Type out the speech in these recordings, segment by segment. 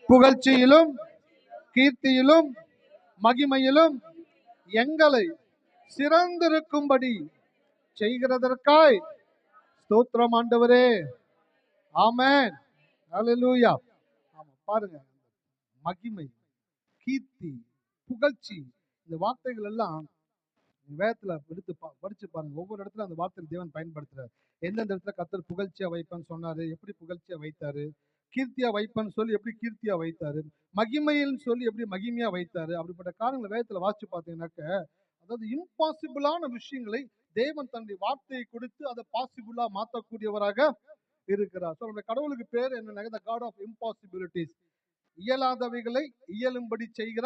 புகழ்ச்சியிலும் கீர்த்தியிலும் மகிமையிலும் எங்களை சிறந்திருக்கும்படி செய்கிறதற்காய் ஸ்தோத்திரம் ஆண்டவரே. ஆமென். ஹல்லேலூயா. ஆமா, பாருங்க, மகிமை, கீர்த்தி, புகழ்ச்சி, இந்த வார்த்தைகள் எல்லாம் வேதத்துல எடுத்து படிச்சு பாருங்க. ஒவ்வொரு இடத்துல அந்த வார்த்தை தேவன் பயன்படுத்துறாரு. எந்தெந்த இடத்துல கர்த்தர் புகழ்ச்சியா வைப்பேன்னு சொன்னாரு, எப்படி புகழ்ச்சியா வைத்தாரு, கீர்த்தியா வைப்பேன்னு சொல்லி எப்படி கீர்த்தியா வைத்தாரு, மகிமைன்னு சொல்லி எப்படி மகிமையா வைத்தாரு. அப்படிப்பட்ட காரியங்களை வேதத்துல வாசிச்சு பார்த்தீங்கன்னாக்க, அதாவது இம்பாசிபிளான விஷயங்களை தேவன் தன்னுடைய வார்த்தையை கொடுத்து அதை பாசிபிளா மாற்றக்கூடியவராக இருக்கிறார். So, நம்முடைய கடவுளுக்கு பேர் என்னன்னா, the God of impossibilities. இயலாதவைகளை இயலும்படி செய்கிற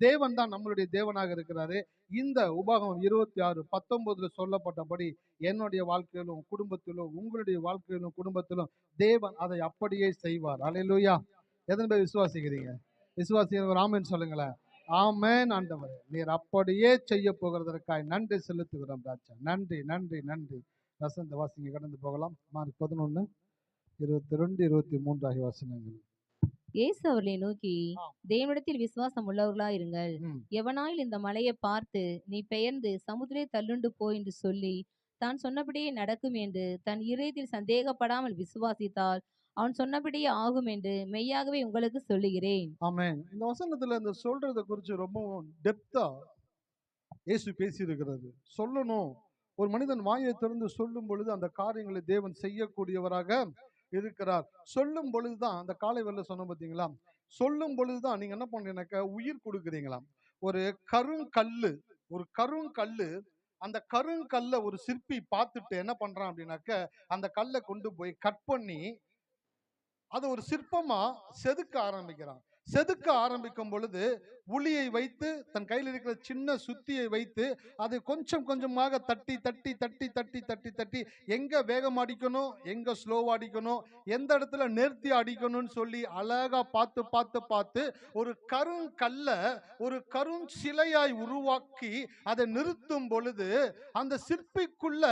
தேவன் தான் நம்மளுடைய தேவனாக இருக்கிறாரு. இந்த உபாகமம் 26:19 சொல்லப்பட்டபடி என்னுடைய வாழ்க்கையிலும் குடும்பத்திலும் உங்களுடைய வாழ்க்கையிலும் குடும்பத்திலும் தேவன் அதை அப்படியே செய்வார். அல்லேலூயா. எத்தனை பேர் விசுவாசிக்கிறீங்க? விசுவாசிக்கிற ஆமென் சொல்லுங்களேன். ஆமென். ஆண்டவரே, நீர் அப்படியே செய்ய போகிறதற்காய் நன்றி செலுத்துகிறோம் ராஜா. நன்றி நன்றி நன்றி. வசந்த வாசிங்க, கடந்து போகலாம். மார்க் 11:22-23 ஆகிய வசனங்கள். இயேசு அவர்களை நோக்கி, தேவனிடத்தில் விசுவாசம் உள்ளவர்களாயிருங்கள். எவனாயில் இந்த மலையை பார்த்து நீ பெயர்ந்து சமுத்திரே தள்ளுண்டு போ என்று சொல்லி தான் சொன்னபடியே நடக்கும் என்று தன் இதயத்தில் சந்தேகப்படாமல் விசுவாசித்தால் அவன் சொன்னபடியே ஆகும் என்று மெய்யாகவே உங்களுக்கு சொல்லுகிறேன். ஆமென். இந்த வசனத்துல இந்த சொல்றத குறித்து ரொம்ப டெப்தா இயேசு பேசியிருக்கிறது. சொல்லணும், ஒரு மனிதன் வாயை திறந்து சொல்லும் பொழுது அந்த காரியங்களை தேவன் செய்யக்கூடியவராக இருக்கிறார். சொல்லும் பொழுதுதான், அந்த காலை வேளையில சொன்ன பார்த்தீங்களா, சொல்லும் பொழுதுதான் நீங்க என்ன பண்றீங்கன்னாக்க உயிர் கொடுக்குறீங்களாம். ஒரு கருங்கல்லு, அந்த கருங்கல்ல ஒரு சிற்பி பார்த்துட்டு என்ன பண்றான் அப்படின்னாக்க, அந்த கல்லை கொண்டு போய் கட் பண்ணி அதை ஒரு சிற்பமா செதுக்க ஆரம்பிக்கும் பொழுது உளியை வைத்து தன் கையில் இருக்கிற சின்ன சுத்தியை வைத்து அதை கொஞ்சம் கொஞ்சமாக தட்டி தட்டி தட்டி தட்டி தட்டி தட்டி எங்க வேகம் அடிக்கணும், எங்க ஸ்லோவா அடிக்கணும், எந்த இடத்துல நேர்த்தி அடிக்கணும்னு சொல்லி அழகா பார்த்து பார்த்து பார்த்து ஒரு கருங்கல்ல ஒரு கருஞ்சிலையாய் உருவாக்கி அதை நிறுத்தும் பொழுது அந்த சிற்பிக்குள்ள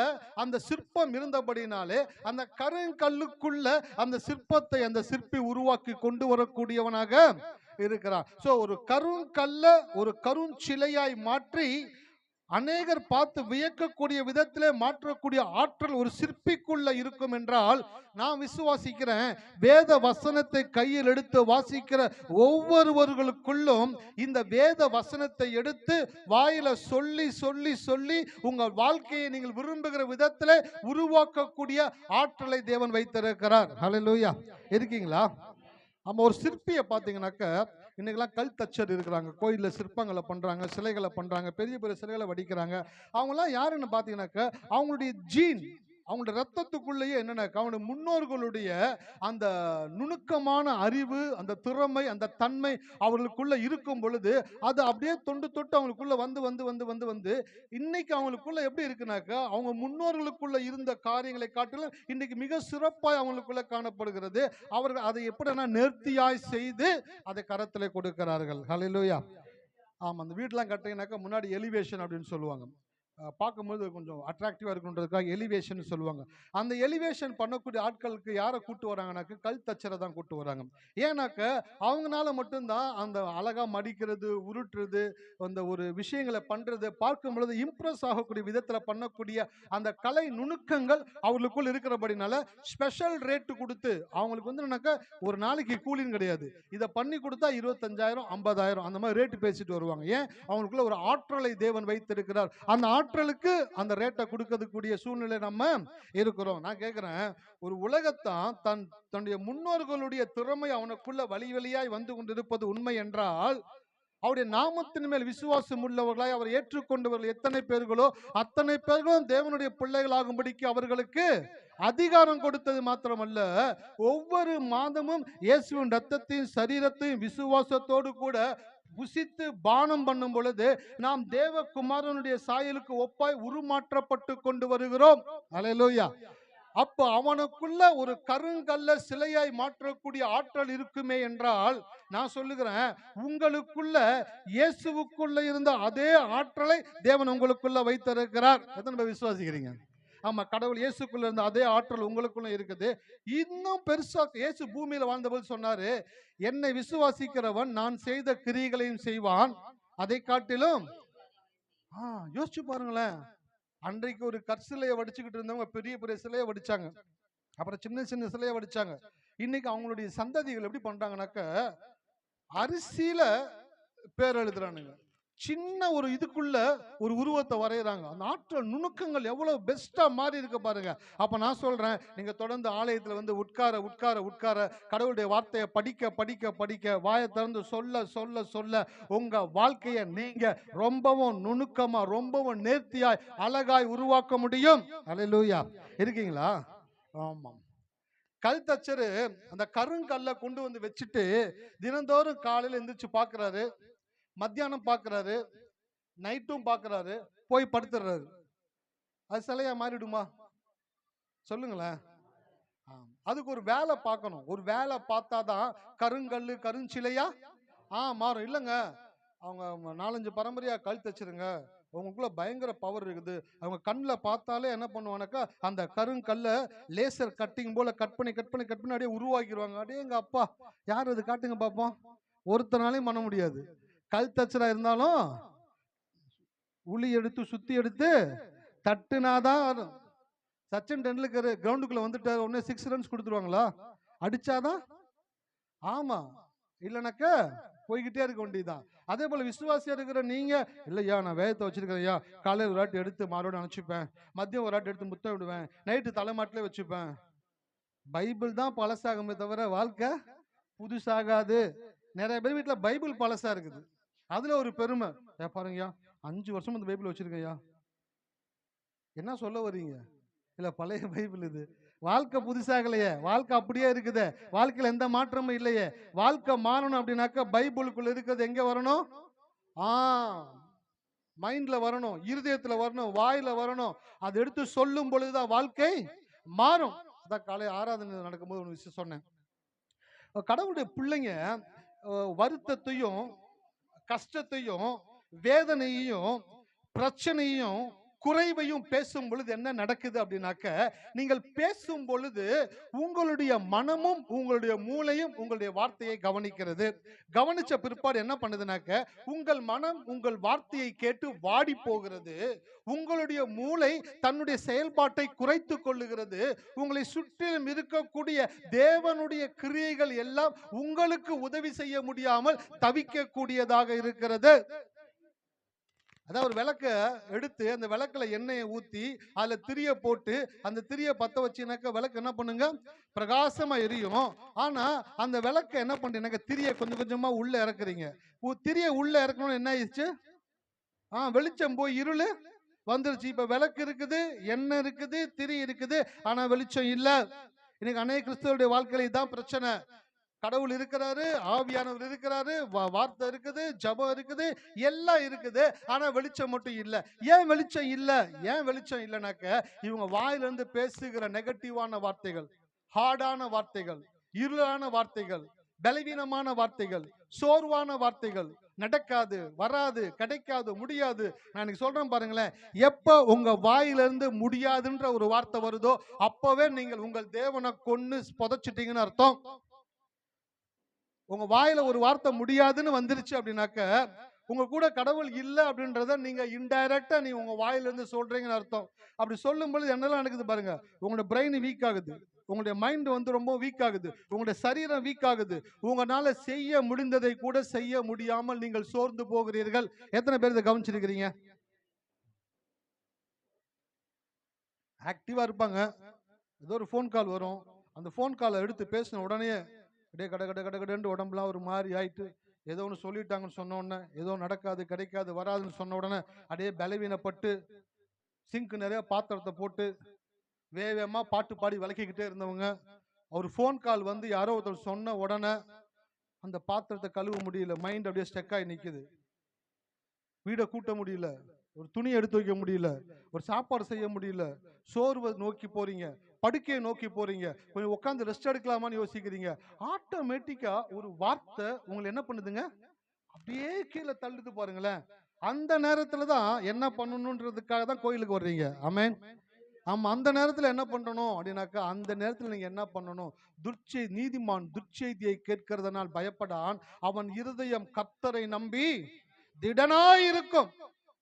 அந்த சிற்பம் இருந்தபடினாலே அந்த கருங்கல்லுக்குள்ள அந்த சிற்பத்தை அந்த சிற்பி உருவாக்கி கொண்டு வரக்கூடியவனாக இருக்கிறார். சோ ஒரு கருங்கல்ல ஒரு கருஞ்சிலையாய் மாற்றி அநேகர் பார்த்து வியக்கக்கூடிய விதத்திலே மாற்றக்கூடிய ஆற்றல் ஒரு சிற்பிக்குள்ள இருக்கும் என்றால், நான் விசுவாசிக்கிறேன், வேத வசனத்தை கையில் எடுத்து வாசிக்கிற ஒவ்வொருவர்களுக்குள்ளும் இந்த வேத வசனத்தை எடுத்து வாயில சொல்லி சொல்லி சொல்லி உங்கள் வாழ்க்கையை நீங்கள் விரும்புகிற விதத்திலே உருவாக்கக்கூடிய ஆற்றலை தேவன் வைத்திருக்கிறார். ஹல்லேலூயா. இருக்கீங்களா? நம்ம ஒரு சிற்பியை பார்த்தீங்கன்னாக்க, இன்னைக்கெல்லாம் கல் தச்சர் இருக்கிறாங்க, கோயிலில் சிற்பங்களை பண்ணுறாங்க, சிலைகளை பண்ணுறாங்க, பெரிய பெரிய சிலைகளை வடிக்கிறாங்க. அவங்களாம் யாருன்னு பார்த்தீங்கன்னாக்க, அவங்களுடைய ஜீன், அவங்களுடைய ரத்தத்துக்குள்ளேயே என்னன்னாக்க அவங்களுடைய முன்னோர்களுடைய அந்த நுணுக்கமான அறிவு, அந்த திறமை, அந்த தன்மை அவர்களுக்குள்ள இருக்கும் பொழுது அது அப்படியே தொண்டு தொட்டு அவங்களுக்குள்ள வந்து வந்து வந்து வந்து வந்து இன்னைக்கு அவங்களுக்குள்ள எப்படி இருக்குனாக்க, அவங்க முன்னோர்களுக்குள்ள இருந்த காரியங்களை காட்டிலும் இன்னைக்கு மிக சிறப்பாய் அவங்களுக்குள்ள காணப்படுகிறது. அவர்கள் அதை எப்படின்னா நேர்த்தியாய் செய்து அதை கரத்திலே கொடுக்கிறார்கள். ஹல்லேலூயா. ஆமா, அந்த வீடெல்லாம் கட்டிங்கனாக்கா முன்னாடி எலிவேஷன் அப்படின்னு சொல்லுவாங்க. பார்க்கும்போது கொஞ்சம் அட்ராக்டிவாக இருக்குன்றதுக்காக எலிவேஷன் சொல்லுவாங்க. அந்த எலிவேஷன் பண்ணக்கூடிய ஆட்களுக்கு யாரை கூட்டு வராங்கனாக்க, கல் தச்சரை தான் கூட்டு வராங்க. ஏன்னாக்க அவங்களால மட்டும்தான் அந்த அழகா மடிக்கிறது, உருட்டுறது, அந்த ஒரு விஷயங்களை பண்றது பார்க்கும் பொழுது இம்ப்ரெஸ் ஆகக்கூடிய விதத்தில் பண்ணக்கூடிய அந்த கலை நுணுக்கங்கள் அவர்களுக்குள் இருக்கிறபடினால ஸ்பெஷல் ரேட்டு கொடுத்து அவங்களுக்கு வந்து என்னன்னாக்க ஒரு நாளைக்கு கூலின்னு கிடையாது, இதை பண்ணி கொடுத்தா 25,000 50,000 அந்த மாதிரி ரேட்டு பேசிட்டு வருவாங்க. ஏன்? அவங்களுக்குள்ள ஒரு ஆற்றலை தேவன் வைத்திருக்கிறார். அந்த ஆற்றலுக்கு அந்த ரேட்டை கொடுக்கக்கூடிய சூழ்நிலை நம்ம இருக்கிறோம். நான் கேட்கிறேன், ஒரு உலகத்தான் தன்னுடைய முன்னோர்களுடைய திறமை அவனுக்குள்ள வழி வழியாய் வந்து கொண்டிருப்பது உண்மை என்றால், அவருடைய நாமத்தின் மேல் விசுவாசம் உள்ளவர்களாய் அவர் ஏற்றுக்கொண்டவர்கள் எத்தனை பேர்களோ அத்தனை பேர்களும் தேவனுடைய பிள்ளைகளாகும்படிக்கு அவர்களுக்கு அதிகாரம் கொடுத்தது மாத்திரமல்ல, ஒவ்வொரு மாதமும் இயேசுவின் ரத்தத்தையும் சரீரத்தையும் விசுவாசத்தோடு கூட புசித்து பானம் பண்ணும் பொழுது நாம் தேவகுமாரனுடைய சாயலுக்கு ஒப்பாய் உருமாற்றப்பட்டு கொண்டு வருகிறோம். அல்லேலூயா. அப்ப அவனுக்குள்ள ஒரு கருங்கல்ல சிலையாய் மாற்றக்கூடிய ஆற்றல் இருக்குமே என்றால், நான் சொல்லுகிறேன், உங்களுக்குள்ள இயேசுவுக்குள்ள இருந்த அதே ஆற்றலை தேவன் உங்களுக்குள்ள வைத்திருக்கிறார். எத்தனை பேர் விசுவாசிக்கிறீங்க? ஆமா, கடவுள் இயேசுக்குள்ள இருந்த அதே ஆற்றல் உங்களுக்குள்ள இருக்குது. இன்னும் பெருசா இயேசு பூமியில வாழ்ந்தபோது சொன்னாரு, என்னை விசுவாசிக்கிறவன் நான் செய்த கிரியைகளையும் செய்வான், அதை காட்டிலும். யோசிச்சு பாருங்களேன். அன்றைக்கு ஒரு கற்சிலையை வடிச்சுக்கிட்டு இருந்தவங்க பெரிய பெரிய சிலையை வடிச்சாங்க, அப்புறம் சின்ன சின்ன சிலையை வடிச்சாங்க. இன்னைக்கு அவங்களுடைய சந்ததிகள் எப்படி பண்றாங்கனாக்க, அரிசியில பேர் எழுதுறானுங்க, சின்ன ஒரு இதுக்குள்ள ஒரு உருவத்தை வரைகிறாங்க. அந்த ஆற்றல் நுணுக்கங்கள் எவ்வளவு பெஸ்டா மாறி இருக்க பாருங்க. அப்ப நான் சொல்றேன், நீங்க தொடர்ந்து ஆலயத்துல வந்து உட்கார உட்கார உட்கார கடவுளுடைய வார்த்தையை படிக்க படிக்க படிக்க வாயை திறந்து சொல்ல சொல்ல சொல்ல உங்க வாழ்க்கையை நீங்க ரொம்பவும் நுணுக்கமா ரொம்பவும் நேர்த்தியாய் அழகாய் உருவாக்க முடியும். அல்லேலூயா. இருக்கீங்களா? ஆமாம். கல் தச்சரு அந்த கருங்கல்ல கொண்டு வந்து வச்சுட்டு தினந்தோறும் காலையில எந்திரிச்சு பாக்குறாரு, மத்தியானம் பாக்குறாரு, நைட்டும் பாக்குறாரு, போய் படுத்துறாரு. அது சிலையா மாறிடுமா? சொல்லுங்களேன். அதுக்கு ஒரு வேலை பார்க்கணும். ஒரு வேலை பார்த்தாதான் கருங்கல்லு கருஞ்சிலையா மாறும். இல்லைங்க, அவங்க 4-5 பரம்பரையா கல் தச்சிருங்க, அவங்களுக்குள்ள பயங்கர பவர் இருக்குது. அவங்க கண்ணில் பார்த்தாலே என்ன பண்ணுவானாக்கா, அந்த கருங்கல்ல லேசர் கட்டிங் போல கட் பண்ணி கட் பண்ணி கட் பண்ணி அப்படியே உருவாக்கிடுவாங்க. அப்படியே எங்க அப்பா, யார் அது காட்டுங்க பார்ப்போம். ஒருத்தனாலையும் பண்ண முடியாது. கல் தச்சரா இருந்தாலும் உளி எடுத்து சுத்தி எடுத்து தட்டுனாதான். சச்சின் டெண்டுல்கர் கிரவுண்டுக்குள்ள வந்துட்டாரு, உடனே 6 ரன்ஸ் கொடுத்துருவாங்களா? அடிச்சாதான். ஆமா, இல்லைனாக்க போய்கிட்டே இருக்க வேண்டியதுதான். அதே போல விசுவாசியா இருக்கிற நீங்க, இல்லையா நான் வேதத்தை வச்சிருக்கிறேயா, காலையில் ஒரு ஆட்டு எடுத்து மாரோடு அனுப்பிச்சுப்பேன், மதியம் ஒரு ஆட்டு எடுத்து முத்தம் விடுவேன், நைட்டு தலைமாட்டிலே வச்சுப்பேன். பைபிள் தான் பழசாகுமே தவிர வாழ்க்கை புதுசாகாது. நிறைய பேர் வீட்டுல பைபிள் பழசா இருக்குது, அதுல ஒரு பெருமை. பாருங்கய்யா 5 வருஷம் இந்த பைபிள் வச்சிருக்கையா, என்ன சொல்ல வர்றீங்க? இல்ல பழைய பைபிள் இது. வாழ்க்கை புதுசாகலையே, வாழ்க்கை அப்படியே இருக்குது, வாழ்க்கையில எந்த மாற்றமும் இல்லையே. வாழ்க்கை மாறணும் அப்படின்னாக்க பைபிளுக்குள்ள இருக்கிறது எங்க வரணும்? மைண்ட்ல வரணும், இருதயத்துல வரணும், வாயில வரணும். அதை எடுத்து சொல்லும் பொழுதுதான் வாழ்க்கை மாறும். அதான் காலை ஆராதனை நடக்கும்போது ஒரு விஷயம் சொன்னேன். கடவுளுடைய பிள்ளைங்க வருத்தத்தையும் கஷ்டத்தையும் வேதனையையும் பிரச்சனையும் குறைவையும் பேசும் பொழுது என்ன நடக்குது அப்படின்னாக்க, நீங்கள் பேசும் பொழுது உங்களுடைய மனமும் உங்களுடைய மூளையும் உங்களுடைய வார்த்தையை கவனிக்கிறது. கவனிச்ச பிற்பாடு என்ன பண்ணுதுனாக்க, உங்கள் மனம் உங்கள் வார்த்தையை கேட்டு வாடி போகிறது, உங்களுடைய மூளை தன்னுடைய செயல்பாட்டை குறைத்து கொள்ளுகிறது, உங்களை சுற்றிலும் இருக்கக்கூடிய தேவனுடைய கிரியைகள் எல்லாம் உங்களுக்கு உதவி செய்ய முடியாமல் தவிக்கக்கூடியதாக இருக்கிறது. அதாவது ஒரு விளக்க எடுத்து அந்த விளக்குல எண்ணெயை ஊத்தி அதுல திரிய போட்டு அந்த திரிய பத்த வச்சுனாக்க விளக்கு என்ன பண்ணுங்க, பிரகாசமா எரியும். ஆனா அந்த விளக்க என்ன பண்றீங்க, திரிய கொஞ்சம் கொஞ்சமா உள்ள இறக்குறீங்க. திரிய உள்ள இறக்கணும், என்ன ஆயிடுச்சு? வெளிச்சம் போய் இருள் வந்துருச்சு. இப்ப விளக்கு இருக்குது, எண்ணெய் இருக்குது, திரி இருக்குது, ஆனா வெளிச்சம் இல்ல. இன்னைக்கு அநேக கிறிஸ்தவருடைய வாழ்க்கையில இதுதான் பிரச்சனை. கடவுள் இருக்கிறாரு, ஆவியானவர் இருக்கிறாரு, வார்த்தை இருக்குது, ஜபம் இருக்குது, எல்லாம் இருக்குது, ஆனா வெளிச்சம் மட்டும் இல்ல. ஏன் வெளிச்சம் இல்ல? ஏன் வெளிச்சம் இல்லைனாக்க, இவங்க வாயிலிருந்து பேசுகிற நெகட்டிவான வார்த்தைகள், ஹார்டான வார்த்தைகள், இருளான வார்த்தைகள், பலவீனமான வார்த்தைகள், சோர்வான வார்த்தைகள், நடக்காது, வராது, கிடைக்காது, முடியாது. நான் இன்னைக்கு சொல்றேன் பாருங்களேன், எப்ப உங்க வாயிலிருந்து முடியாதுன்ற ஒரு வார்த்தை வருதோ அப்பவே நீங்கள் உங்கள் தேவனை கொன்னு புதைச்சிட்டீங்கன்னு அர்த்தம். உங்க வாயில ஒரு வார்த்தை முடியாதுன்னு வந்துருச்சு அப்படின்னாக்க, உங்க கூட கடவுள் இல்ல அப்படின்றத நீங்க இன்டைரக்டா நீ உங்க வாயில இருந்து சொல்றீங்கன்னு அர்த்தம். அப்படி சொல்லும் பொழுது என்னெல்லாம் நடக்குது பாருங்க. உங்களுடைய பிரெயின் வீக் ஆகுது, உங்களுடைய மைண்ட் வந்து ரொம்ப வீக் ஆகுது, உங்களுடைய சரீரம் வீக் ஆகுது, உங்களால செய்ய முடிந்ததை கூட செய்ய முடியாமல் நீங்கள் சோர்ந்து போகிறீர்கள். எத்தனை பேர் இதை கவனிச்சிருக்கிறீங்க? ஆக்டிவா இருப்பாங்க, ஏதோ ஒரு போன் கால் வரும், அந்த போன் காலை எடுத்து பேசின உடனே அப்படியே கட கட கட கடன்னு உடம்புலாம் ஒரு மாதிரி ஆயிட்டு, ஏதோ ஒன்று சொல்லிட்டாங்கன்னு சொன்ன உடனே, ஏதோ நடக்காது, கிடைக்காது, வராதுன்னு சொன்ன உடனே அப்படியே பலவீனப்பட்டு சிங்க் நிறைய பாத்திரத்தை போட்டு வேகமா பாட்டு பாடி விளக்கிக்கிட்டே இருந்தவங்க, ஒரு ஃபோன் கால் வந்து யாரோ ஒருத்தர் சொன்ன உடனே அந்த பாத்திரத்தை கழுவ முடியல, மைண்ட் அப்படியே ஸ்டெக் ஆகி நிற்குது, வீடை கூட்ட முடியல, ஒரு துணி எடுத்து வைக்க முடியல, ஒரு சாப்பாடு செய்ய முடியல, சோர்வை நோக்கி போறீங்க, படுக்கையை நோக்கி போறீங்க, கொஞ்சம் உட்காந்து ரெஸ்ட் எடுக்கலாமான்னு யோசிக்கிறீங்க. ஆட்டோமேட்டிக்கா ஒரு வார்த்தை உங்களை என்ன பண்ணுதுங்க, அப்படியே கீழே தள்ளுது பாருங்களேன். அந்த நேரத்துல தான் என்ன பண்ணணுன்றதுக்காக தான் கோயிலுக்கு வர்றீங்க. ஆமென். ஆமா, அந்த நேரத்துல என்ன பண்ணணும் அப்படின்னாக்கா, அந்த நேரத்துல நீங்க என்ன பண்ணணும்? நீதிமான் துர்ச்செய்தியை கேட்கிறதனால் பயப்படான், அவன் இருதயம் கர்த்தரை நம்பி திடனாயிருக்கும்.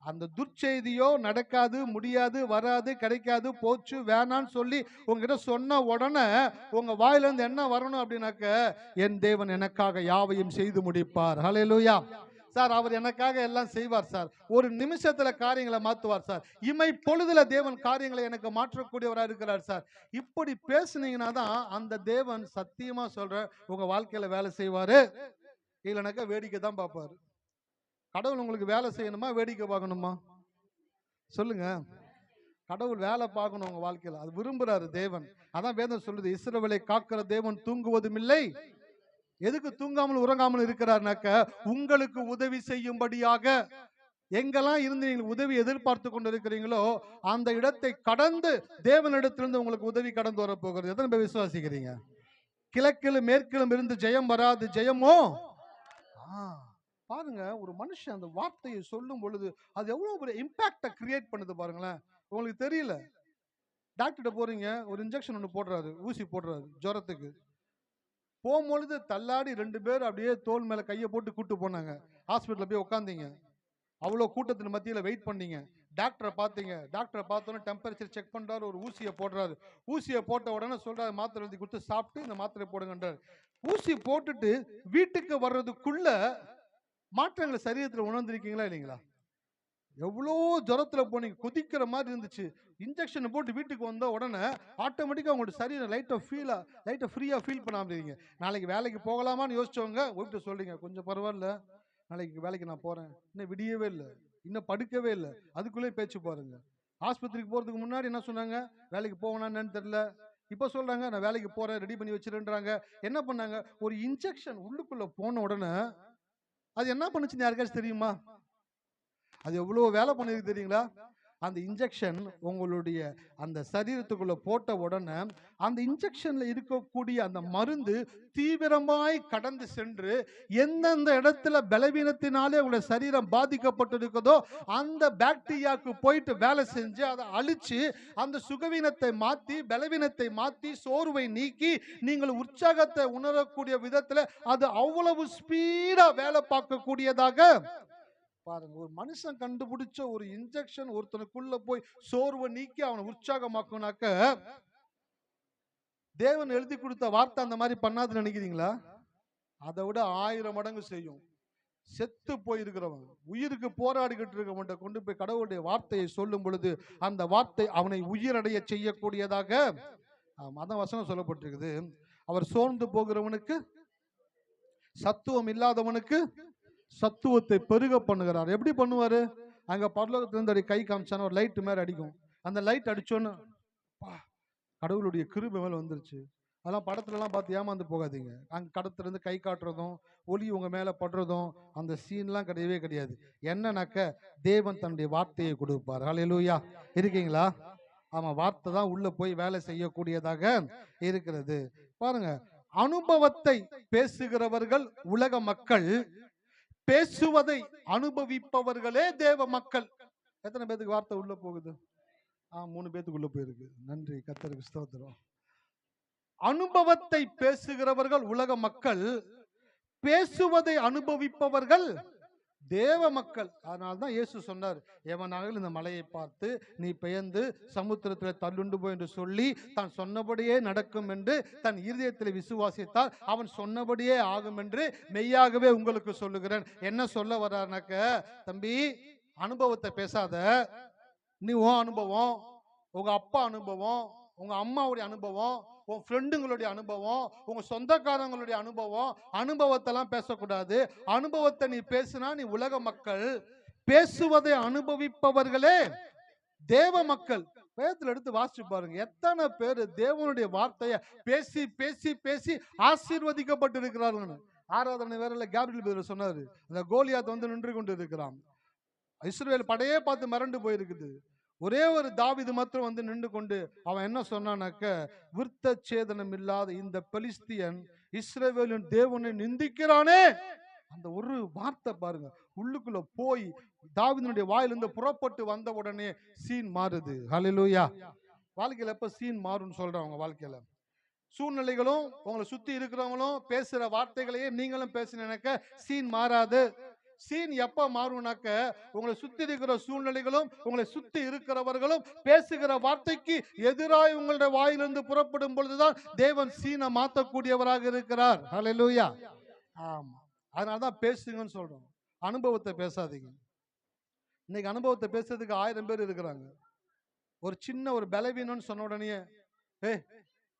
அந்த துர்ச்செய்தியோ நடக்காது, முடியாது, வராது, கிடைக்காது, போச்சு, வேணான்னு சொல்லி உங்ககிட்ட சொன்ன உடனே உங்க வாயில இருந்து என்ன வரணும் அப்படின்னாக்க, என் தேவன் எனக்காக யாவையும் செய்து முடிப்பார். ஹல்லேலூயா. சார், அவர் எனக்காக எல்லாம் செய்வார் சார், ஒரு நிமிஷத்துல காரியங்களை மாத்துவார் சார், இமை பொழுதுல தேவன் காரியங்களை எனக்கு மாற்றக்கூடியவரா இருக்கிறார் சார். இப்படி பேசுனீங்கன்னா தான் அந்த தேவன் சத்தியமா சொல்ற உங்க வாழ்க்கையில வேலை செய்வாரு. இல்லைனாக்கா வேடிக்கை தான் பார்ப்பாரு. கடவுள் உங்களுக்கு வேலை செய்யணுமா, வேடிக்கை பார்க்கணுமா? சொல்லுங்க. கடவுள் வேலை பார்க்கணும் உங்க வாழ்க்கையில, அது விரும்புறாரு தேவன். அதான் வேதம் சொல்லுது, இஸ்ரவேலை காக்கிற தேவன் தூங்குவதும் இல்லை. எதுக்கு தூங்காமல் உறங்காமல் இருக்கிறார்னாக்க, உங்களுக்கு உதவி செய்யும்படியாக. எங்கெல்லாம் இருந்து நீங்கள் உதவி எதிர்பார்த்து கொண்டு இருக்கிறீங்களோ அந்த இடத்தை கடந்து தேவனிடத்திலிருந்து உங்களுக்கு உதவி கடந்து வர போகிறது. எத்தனை பேர் விசுவாசிக்கிறீங்க? கிழக்கிலும் மேற்கிலும் இருந்து ஜெயம் வராது, ஜெயமோ. பாருங்க, ஒரு மனுஷன் அந்த வார்த்தையை சொல்லும் பொழுது அது எவ்வளவு ஒரு இம்பாக்டை கிரியேட் பண்ணுது பாருங்களேன். உங்களுக்கு தெரியல, டாக்டர்கிட்ட போறீங்க, ஒரு இன்ஜெக்ஷன் ஒன்று போடுறாரு, ஊசி போடுறாரு ஜுரத்துக்கு. போகும்பொழுது தள்ளாடி 2 பேர் அப்படியே தோல் மேல கையை போட்டு கூட்டு போனாங்க. ஹாஸ்பிட்டல்ல போய் உட்காந்தீங்க, அவ்வளோ கூட்டத்தின் மத்தியில் வெயிட் பண்ணீங்க. டாக்டரை பார்த்தீங்க, டாக்டரை பார்த்தோன்னே டெம்பரேச்சர் செக் பண்றாரு, ஒரு ஊசியை போடுறாரு. ஊசியை போட்ட உடனே சொல்றாரு, மாத்திரை எழுதி கொடுத்து சாப்பிட்டு இந்த மாத்திரை போடுங்கன்றார். ஊசி போட்டுட்டு வீட்டுக்கு வர்றதுக்குள்ள மாற்றங்களை சரீரத்தில் உணர்ந்திருக்கீங்களா இல்லைங்களா? எவ்வளோ ஜுரத்துல போனீங்க, கொதிக்கிற மாதிரி இருந்துச்சு. இன்ஜெக்ஷன் போட்டு வீட்டுக்கு வந்த உடனே ஆட்டோமேட்டிக்காக உங்களோட சரீரம் லைட்டை ஃப்ரீயாக ஃபீல் பண்ணாம. நாளைக்கு வேலைக்கு போகலாமான்னு யோசிச்சவங்க வீட்டு சொல்றீங்க, கொஞ்சம் பரவாயில்ல, நாளைக்கு வேலைக்கு நான் போறேன். இன்னும் விடியவே இல்லை, இன்னும் படுக்கவே இல்லை, அதுக்குள்ளே பேச்சு பாருங்க. ஆஸ்பத்திரிக்கு போறதுக்கு முன்னாடி என்ன சொன்னாங்க? வேலைக்கு போகணும்னு தெரியல. இப்போ சொல்றாங்க, நான் வேலைக்கு போறேன், ரெடி பண்ணி வச்சிருன்றாங்க. என்ன பண்ணாங்க? ஒரு இன்ஜெக்ஷன் உள்ளுக்குள்ள போன உடனே அது என்ன பண்ணுச்சுன்னு யாருக்காச்சும் தெரியுமா? அது எவ்வளவு வேலை பண்ணிருக்கு தெரியுங்களா? அந்த இன்ஜெக்ஷன் உங்களுடைய அந்த சரீரத்துக்குள்ள போட்ட உடனே அந்த இன்ஜெக்ஷன்ல இருக்கக்கூடிய அந்த மருந்து தீவிரமாய் கடந்து சென்று எந்தெந்த இடத்துல பலவீனத்தினாலே உங்களுடைய சரீரம் பாதிக்கப்பட்டிருக்கிறதோ அந்த பாக்டீரியாவுக்கு போயிட்டு வேலை செஞ்சு அதை அழிச்சு அந்த சுகவீனத்தை மாற்றி, பலவீனத்தை மாற்றி, சோர்வை நீக்கி நீங்கள் உற்சாகத்தை உணரக்கூடிய விதத்துல அது அவ்வளவு ஸ்பீடா வேலை பார்க்கக்கூடியதாக பாருங்க. ஒரு மனுஷன் கண்டுபிடிச்ச ஒரு இன்ஜெக்ஷன் ஒருத்தனுக்குள்ள போய் சோர்வை நீக்கி அவனை உற்சாகமாக்குனாக்க, தேவன் எழுதி கொடுத்த வார்த்தை அந்த மாதிரி பண்ணாதுன்னு நினைக்கிறீங்களா? அதை விட 1000 மடங்கு செய்யும். செத்து போயிருக்கிறவன், உயிருக்கு போராடிக்கிட்டு இருக்கவன்கிட்ட கொண்டு போய் கடவுளுடைய வார்த்தையை சொல்லும் பொழுது அந்த வார்த்தை அவனை உயிரடைய செய்யக்கூடியதாக. அதான் வசனம் சொல்லப்பட்டிருக்குது, அவர் சோர்ந்து போகிறவனுக்கு, சத்துவம் இல்லாதவனுக்கு சத்துவத்தை பெருக பண்ணுகிறார். எப்படி பண்ணுவாரு? அங்க பரலோகத்திலிருந்து கை காமிச்சான ஒரு லைட் மேல அடிக்கும். அந்த லைட் அடிச்சோன்னு கடவுளுடைய கிருபை மேல வந்துருச்சு. அதெல்லாம் படத்துல எல்லாம் பார்த்து ஏமாந்து போகாதீங்க. அங்க கடத்துல இருந்து கை காட்டுறதும் ஒளி உங்க மேல படுறதும் அந்த சீன்லாம் கிடையவே கிடையாது. என்னன்னாக்க தேவன் தன்னுடைய வார்த்தையை கொடுப்பார். ஹல்லேலூயா. இருக்கீங்களா? ஆமா, வார்த்தை தான் உள்ள போய் வேலை செய்யக்கூடியதாக இருக்கிறது. பாருங்க, அனுபவத்தை பேசுகிறவர்கள் உலக மக்கள், பேசுவதை அனுபவிப்பவர்களே தேவ மக்கள். எத்தனை பேருக்கு வார்த்தை உள்ள போகுது? 3 பேத்துக்குள்ள போயிருக்கு. நன்றி, கர்த்தருக்கு ஸ்தோத்திரம். அனுபவத்தை பேசுகிறவர்கள் உலக மக்கள், பேசுவதை அனுபவிப்பவர்கள் தேவ மக்கள். அதனால்தான் இயேசு சொன்னார், எவனாக இந்த மலையை பார்த்து நீ பெயர்ந்து சமுத்திரத்தில் தள்ளுண்டு போய் என்று சொல்லி தான் சொன்னபடியே நடக்கும் என்று தன் இருதயத்தில் விசுவாசித்தால் அவன் சொன்னபடியே ஆகும் என்று மெய்யாகவே உங்களுக்கு சொல்லுகிறேன். என்ன சொல்ல வர்றாருனாக்க, தம்பி அனுபவத்தை பேசாத. நீ உன் அனுபவம், உங்க அப்பா அனுபவம், உங்க அம்மாவுடைய அனுபவம், உன் ஃப்ரெண்டுங்களுடைய அனுபவம், உங்க சொந்தக்காரங்களுடைய அனுபவம், அனுபவத்தெல்லாம் பேசக்கூடாது. அனுபவத்தை நீ பேசினா நீ உலக மக்கள், பேசுவதை அனுபவிப்பவர்களே தேவ மக்கள். வேதத்தில் எடுத்து வாசிச்சு பாருங்க, எத்தனை பேர் தேவனுடைய வார்த்தையை பேசி பேசி பேசி ஆசீர்வதிக்கப்பட்டு இருக்கிறார்கள். ஆராதனை வேறல கேப்ரியல் பிரதர் சொன்னாரு, அந்த கோலியாத் வந்து நின்று கொண்டு இருக்கிறான். இஸ்ரவேல் படையே பார்த்து மிரண்டு போயிருக்குது. ஒரே ஒரு தாவீது மாத்திரம் வந்து நின்று கொண்டு அவன் என்ன சொன்னானாக்க, விருத்த சேதனம் இல்லாத இந்த பெலிஸ்தியன் இஸ்ரவேலின் தேவனை நிந்திக்கிறானே. அந்த ஒரு வார்த்தை பாருங்க, உள்ளுக்குள்ள போய் தாவீதுடைய வாயிலிருந்து புறப்பட்டு வந்த உடனே சீன் மாறுது. ஹல்லேலூயா. வாழ்க்கையில எப்ப சீன் மாறும்னு சொல்றேன் உங்க வாழ்க்கையில. சூழ்நிலைகளும் உங்களை சுத்தி இருக்கிறவங்களும் பேசுற வார்த்தைகளையே நீங்களும் பேசினாக்க சீன் மாறாது. சீன் எப்ப மாறும்னாக்க உங்களை சுத்தி இருக்கிற சூழ்நிலைகளும் உங்களை சுத்தி இருக்கிறவர்களும் பேசுகிற வார்த்தைக்கு எதிராய் உங்களுடைய வாயிலிருந்து புறப்படும் பொழுதுதான் தேவன் சீனை மாற்றக்கூடியவராக இருக்கிறார். ஹல்லேலூயா. ஆமா, அதனாலதான் பேசுங்கன்னு சொல்றோம். அனுபவத்தை பேசாதீங்க. இன்னைக்கு அனுபவத்தை பேசுறதுக்கு 1000 பேர் இருக்கிறாங்க. ஒரு சின்ன ஒரு பலவீனம்னு சொன்ன உடனே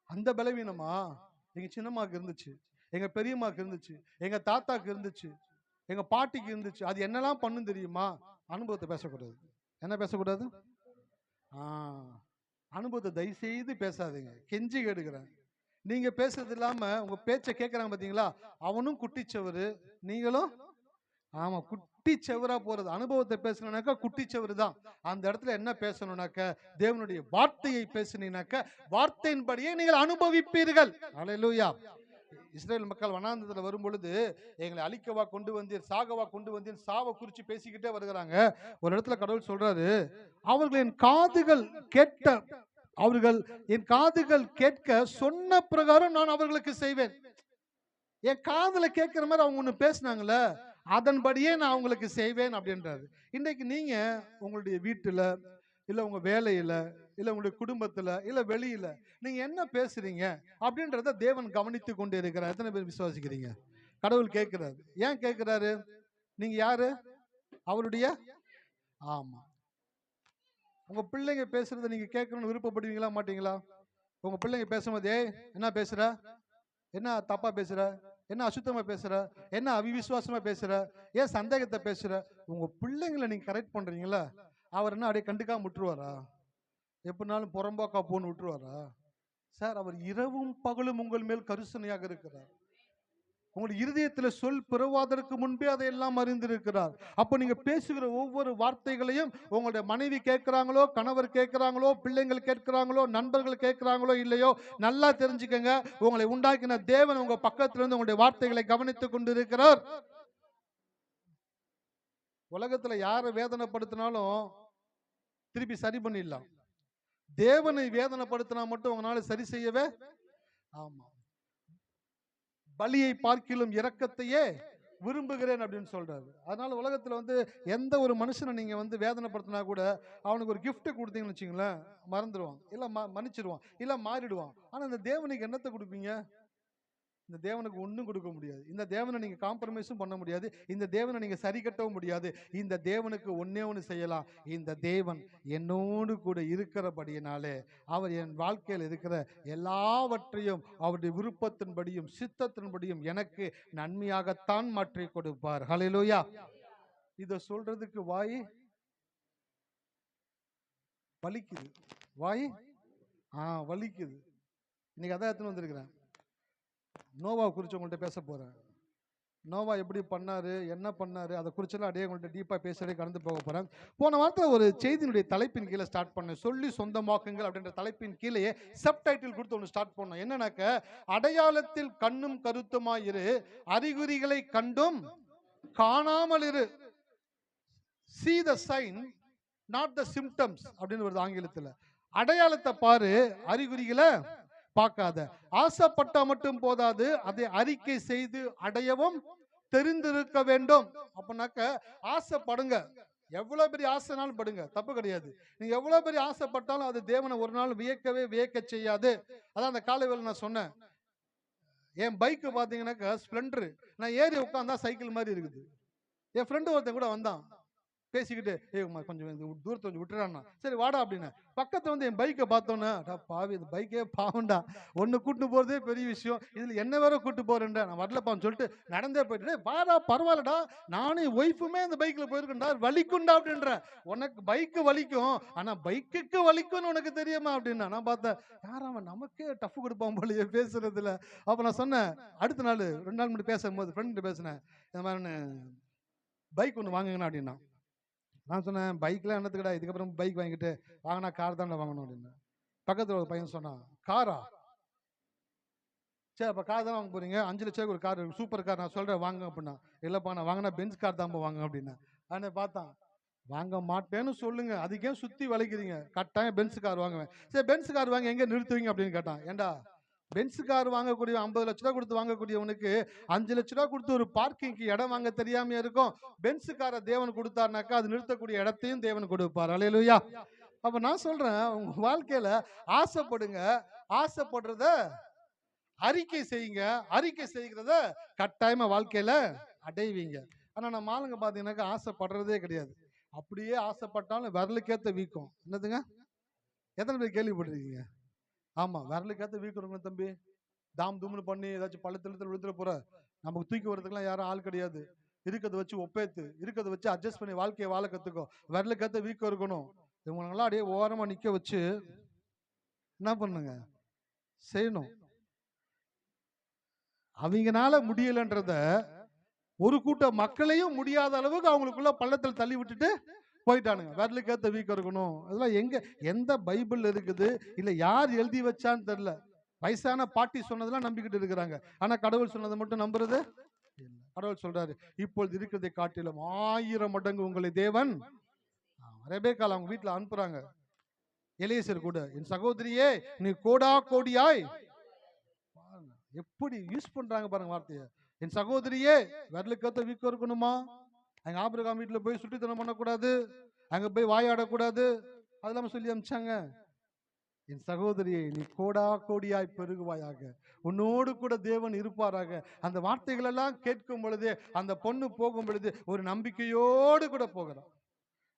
அந்த பலவீனமா எங்க சின்னம்மாக்கு இருந்துச்சு, எங்க பெரியம்மாக்கு இருந்துச்சு, எங்க தாத்தாக்கு இருந்துச்சு, எங்க பாட்டிக்கு இருந்துச்சு, அது என்னெல்லாம் பண்ணும் தெரியுமா? அனுபவத்தை பேசக்கூடாது. என்ன பேசக்கூடாது? அனுபவத்தை தயவு செய்து பேசாதீங்க, கெஞ்சி கேடுக்கிறேன். நீங்க பேசுறது இல்லாம உங்க பேச்சை கேட்கறாங்க பாத்தீங்களா, அவனும் குட்டிச்சவரு, நீங்களும் ஆமா குட்டிச்சவரா போறது. அனுபவத்தை பேசணும்னாக்கா குட்டிச்சவரு தான். அந்த இடத்துல என்ன பேசணும்னாக்க தேவனுடைய வார்த்தையை பேசினீங்கனாக்க வார்த்தையின்படியே நீங்கள் அனுபவிப்பீர்கள். ஹல்லேலூயா. இஸ்ரேல் மக்கள் வனாந்தரத்துல வரும் பொழுது எங்களை அழிக்கவா கொண்டு வந்தீர், சாகவா கொண்டு வந்தீர், சாவை குறிச்சு பேசிக்கிட்டே வருகிறாங்க. ஒரு இடத்துல கடவுள் சொல்றாரு, அவர்கள் என் காதுகள் கேட்க சொன்ன பிரகாரம் நான் அவர்களுக்கு செய்வேன். என் காதுல கேட்கிற மாதிரி அவங்க ஒண்ணு பேசினாங்கல்ல, அதன்படியே நான் அவங்களுக்கு செய்வேன் அப்படின்றாரு. இன்னைக்கு நீங்க உங்களுடைய வீட்டுல இல்ல உங்க வேலையில இல்ல உங்களுடைய குடும்பத்துல இல்ல வெளியில நீங்க என்ன பேசுறீங்க அப்படின்றத தேவன் கவனித்து கொண்டு இருக்கிறார். எத்தனை பேர் விசுவாசிக்கிறீங்க? கடவுள் கேட்கிறாரு. ஏன் கேட்கிறாரு? நீங்க யாரு? அவருடைய. ஆமா, உங்க பிள்ளைங்க பேசுறத நீங்க கேட்கணும்னு விருப்பப்படுவீங்களா மாட்டீங்களா? உங்க பிள்ளைங்க பேசும்போது என்ன பேசுற, என்ன தப்பா பேசுற, என்ன அசுத்தமா பேசுற, என்ன அவிவிசுவாசமா பேசுற, ஏன் சந்தேகத்தை பேசுற, உங்க பிள்ளைங்களை நீங்க கரெக்ட் பண்றீங்களா? அவர் என்ன அப்படியே கண்டுக்காம விட்டுருவாரா? எப்படினாலும் புறம்போக்கா போன்னு விட்டுருவாரா? சார், அவர் இரவும் பகலும் உங்கள் மேல் கருசனையாக இருக்கிறார். உங்களுடைய இருதயத்தில் சொல் பிறவாதற்கு முன்பே அதையெல்லாம் அறிந்திருக்கிறார். அப்ப நீங்க பேசுகிற ஒவ்வொரு வார்த்தைகளையும் உங்களுடைய மனைவி கேட்கிறாங்களோ, கணவர் கேட்கிறாங்களோ, பிள்ளைங்கள் கேட்கிறாங்களோ, நண்பர்கள் கேட்கிறாங்களோ இல்லையோ, நல்லா தெரிஞ்சுக்கங்க, உங்களை உண்டாக்கின தேவன் உங்க பக்கத்திலிருந்து உங்களுடைய வார்த்தைகளை கவனித்துக் கொண்டிருக்கிறார். உலகத்துல யாரை வேதனைப்படுத்தினாலும் திருப்பி சரி பண்ணிடலாம். தேவனை வேதனைப்படுத்தினா மட்டும் உங்களால சரி செய்யவே. ஆமா, பலியை பார்க்கிலும் இரக்கத்தையே விரும்புகிறேன் அப்படின்னு சொல்றாரு. அதனால உலகத்துல எந்த ஒரு மனுஷனை நீங்க வேதனைப்படுத்தினா கூட அவனுக்கு ஒரு கிஃப்ட் கொடுத்தீங்கன்னு வச்சுங்களேன், மறந்துடுவான், இல்ல மன்னிச்சிடுவான், இல்ல மாறிடுவான். ஆனா இந்த தேவனுக்கு என்னத்தை கொடுப்பீங்க? இந்த தேவனுக்கு ஒன்றும் கொடுக்க முடியாது. இந்த தேவனை நீங்க காம்ப்ரமைஸும் பண்ண முடியாது. இந்த தேவனை நீங்க சரி கட்டவும் முடியாது. இந்த தேவனுக்கு ஒன்னே ஒன்று செய்யலாம். இந்த தேவன் என்னோடு கூட இருக்கிறபடியினாலே அவர் என் வாழ்க்கையில் இருக்கிற எல்லாவற்றையும் அவருடைய விருப்பத்தின்படியும் சித்தத்தின்படியும் எனக்கு நன்மையாகத்தான் மாற்றி கொடுப்பார். ஹல்லேலூயா. இத சொல்றதுக்கு வாய் வலிக்குது. வாய் வலிக்குது. இன்னைக்கு அதான் எடுத்துன்னு வந்திருக்கிறேன். நோவா குறித்து உங்கள்கிட்ட பேச போறேன். நோவா எப்படி பண்ணாரு, என்ன பண்ணாரு, அதை குறிச்செல்லாம் அப்படியே உங்கள்கிட்ட டீப்பா பேசவே கடந்து போக போறேன். போன வாரத்தில் ஒரு செய்தியினுடைய தலைப்பின் கீழே ஸ்டார்ட் பண்ணேன். சொல்லி சொந்தமாக்குங்கள் அப்படின்ற தலைப்பின் கீழே சப்டைட்டில் கொடுத்து ஒன்று ஸ்டார்ட் பண்ணோம். என்னன்னாக்க, அடையாளத்தில் கண்ணும் கருத்துமாயிரு, அறிகுறிகளை கண்டும் காணாமல் இரு. See the sign, not the symptoms அப்படின்னு வருது ஆங்கிலத்தில். அடையாளத்தை பாரு, அறிகுறிகளை பார்க்காத. ஆசைப்பட்டா மட்டும் போதாது, அதை அறிக்கை செய்து அடையவும் தெரிந்திருக்க வேண்டும். அப்படின்னாக்க ஆசைப்படுங்க, எவ்வளவு பெரிய ஆசைனாலும் படுங்க, தப்பு கிடையாது. நீங்க எவ்வளவு பெரிய ஆசைப்பட்டாலும் அது தேவனை ஒரு நாள் வியக்க செய்யாது. அதான் அந்த காலைவேளை நான் சொன்னேன், என் பைக்கு பாத்தீங்கன்னாக்கா ஸ்ப்ளெண்டர், நான் ஏறி உட்காந்தா சைக்கிள் மாதிரி இருக்குது. என் ஃப்ரெண்டு ஒருத்தன் கூட வந்தான், பேசிக்கிட்டு கொஞ்சம் தூரத்தை கொஞ்சம் விட்டுறான்னா, சரி வாடா அப்படின்னு. பக்கத்துல என் பைக்கை பார்த்தோன்னா, பாவி இந்த பைக்கே பாவண்டா, ஒன்னு கூட்டு போறதே பெரிய விஷயம், இதுல என்ன வேற கூட்டு போறேன்டா, நான் வரலப்பான்னு சொல்லிட்டு நடந்தே போயிட்டு, வாடா பரவாயில்லடா, நானும் ஒய்ஃபுமே இந்த பைக்ல போயிருக்கேன்டா, வலிக்கும்டா அப்படின்ற. உனக்கு பைக்கு வலிக்கும், ஆனா பைக்குக்கு வலிக்கும்னு உனக்கு தெரியுமா அப்படின்னா. நான் பார்த்தேன், யாராம நமக்கே டஃப் கொடுப்பான் போலயே பேசுறதுல. அப்ப நான் சொன்னேன், அடுத்த நாள் 2 நாள் முன்னாடி பேசும்போது ஃப்ரெண்ட் பேசினேன், இந்த மாதிரி பைக் ஒன்று வாங்குங்கண்ணா அப்படின்னா. நான் சொன்னேன், பைக்லாம் என்னத்துக்கடா, இதுக்கப்புறம் பைக் வாங்கிட்டு வாங்கினா கார் தான் வாங்கணும் அப்படின்னு. பக்கத்தில் ஒரு பையன் சொன்னான், காரா, சரி அப்போ கார் தான் வாங்க போறீங்க, 5 லட்சம் ஒரு கார், சூப்பர் கார், நான் சொல்றேன் வாங்க அப்படின்னா. இல்லப்பா நான் வாங்கினா பென்ஸ் கார் தான் வாங்க அப்படின்னா. அவனை பார்த்தான், வாங்க மாட்டேன்னு சொல்லுங்க, அதுக்கே சுத்தி வளைக்கிறீங்க. கட்டாயம் பென்ஸ் கார் வாங்குவேன். சரி பென்ஸ் கார் வாங்க எங்க நிறுத்துவீங்க அப்படின்னு கேட்டான். ஏண்டா பென்ஸ் கார் வாங்கக்கூடிய 50 லட்ச ரூபா கொடுத்து வாங்கக்கூடியவனுக்கு 5 லட்ச ரூபா கொடுத்து ஒரு பார்க்கிங்க்கு இடம் வாங்க தெரியாம இருக்கும். பென்ஸ் காரை தேவன் கொடுத்தாருனாக்கா அது நிறுத்தக்கூடிய இடத்தையும் தேவன் கொடுப்பார். அல்லேலூயா. அப்ப நான் சொல்றேன், உங்க வாழ்க்கையில ஆசைப்படுங்க, ஆசைப்படுறத அறிக்கை செய்யுங்க, அறிக்கை செய்கிறத கட்டாயமா வாழ்க்கையில அடைவீங்க. ஆனா நம்ம ஆளுங்க பாத்தீங்கன்னாக்கா ஆசைப்படுறதே கிடையாது. அப்படியே ஆசைப்பட்டாலும் விரலுக்கேத்த வீக்கம். என்னதுங்க? எத்தனை பேர் கேள்விப்பட்டிருக்கீங்க? ஆமா, விரலுக்கேத்த வீக்கம் தம்பி. தாம் தூம்னு பண்ணி ஏதாச்சும் பள்ளத்துல விழுத்துல போற நமக்கு தூக்கி வரதுக்கெல்லாம் யாரும் ஆள் கிடையாது. இருக்கிறத வச்சு ஒப்பேத்து, இருக்கிறத வச்சு அட்ஜஸ்ட் பண்ணி வாழ்க்கையை வாழ கத்துக்கோ. விரலுக்கேத்த வீக்கம் இருக்கணும். இவங்களெல்லாம் அப்படியே ஓரமா நிக்க வச்சு என்ன பண்ணுங்க செய்யணும். அவங்கனால முடியலன்றத ஒரு கூட்ட மக்களையும் முடியாத அளவுக்கு அவங்களுக்குள்ள பள்ளத்தில் தள்ளி விட்டுட்டு போயிட்டானுங்க. விரலுக்கேத்த வீக்கம் இருக்கணும். அதெல்லாம் எங்க எந்த பைபிள் இருக்குது? இல்ல யார் எழுதி வச்சான்னு தெரியல. வயசான பாட்டி சொன்னதெல்லாம் நம்பிக்கிட்டு இருக்கிறாங்க. ஆனா கடவுள் சொன்னதை மட்டும் நம்புறது இல்ல. கடவுள் சொல்றாரு, இப்பொழுது இருக்கிறதை காட்டிலும் 1000 மடங்கு உங்களை தேவன். ரெபேக்கால அவங்க வீட்டுல அனுப்புறாங்க. எலியேசர் கூட, என் சகோதரியே நீ கோடா கோடியாய். எப்படி யூஸ் பண்றாங்க பாருங்க வார்த்தையை. என் சகோதரியே விரலுக்கேத்த வீக்கம் இருக்கணுமா? அங்க ஆபிரகாம் வீட்டுல போய் சுட்டித்தனம் பண்ணக்கூடாது, அங்க போய் வாயாடக்கூடாது, அதெல்லாம் சொல்லி அனுப்பிச்சாங்க. என் சகோதரியை நீ கோடா கோடியாய் பெருகுவாயாக, உன்னோடு கூட தேவன் இருப்பாராக. அந்த வார்த்தைகள் எல்லாம் கேட்கும் பொழுது அந்த பொண்ணு போகும் பொழுது ஒரு நம்பிக்கையோடு கூட போகிறான்.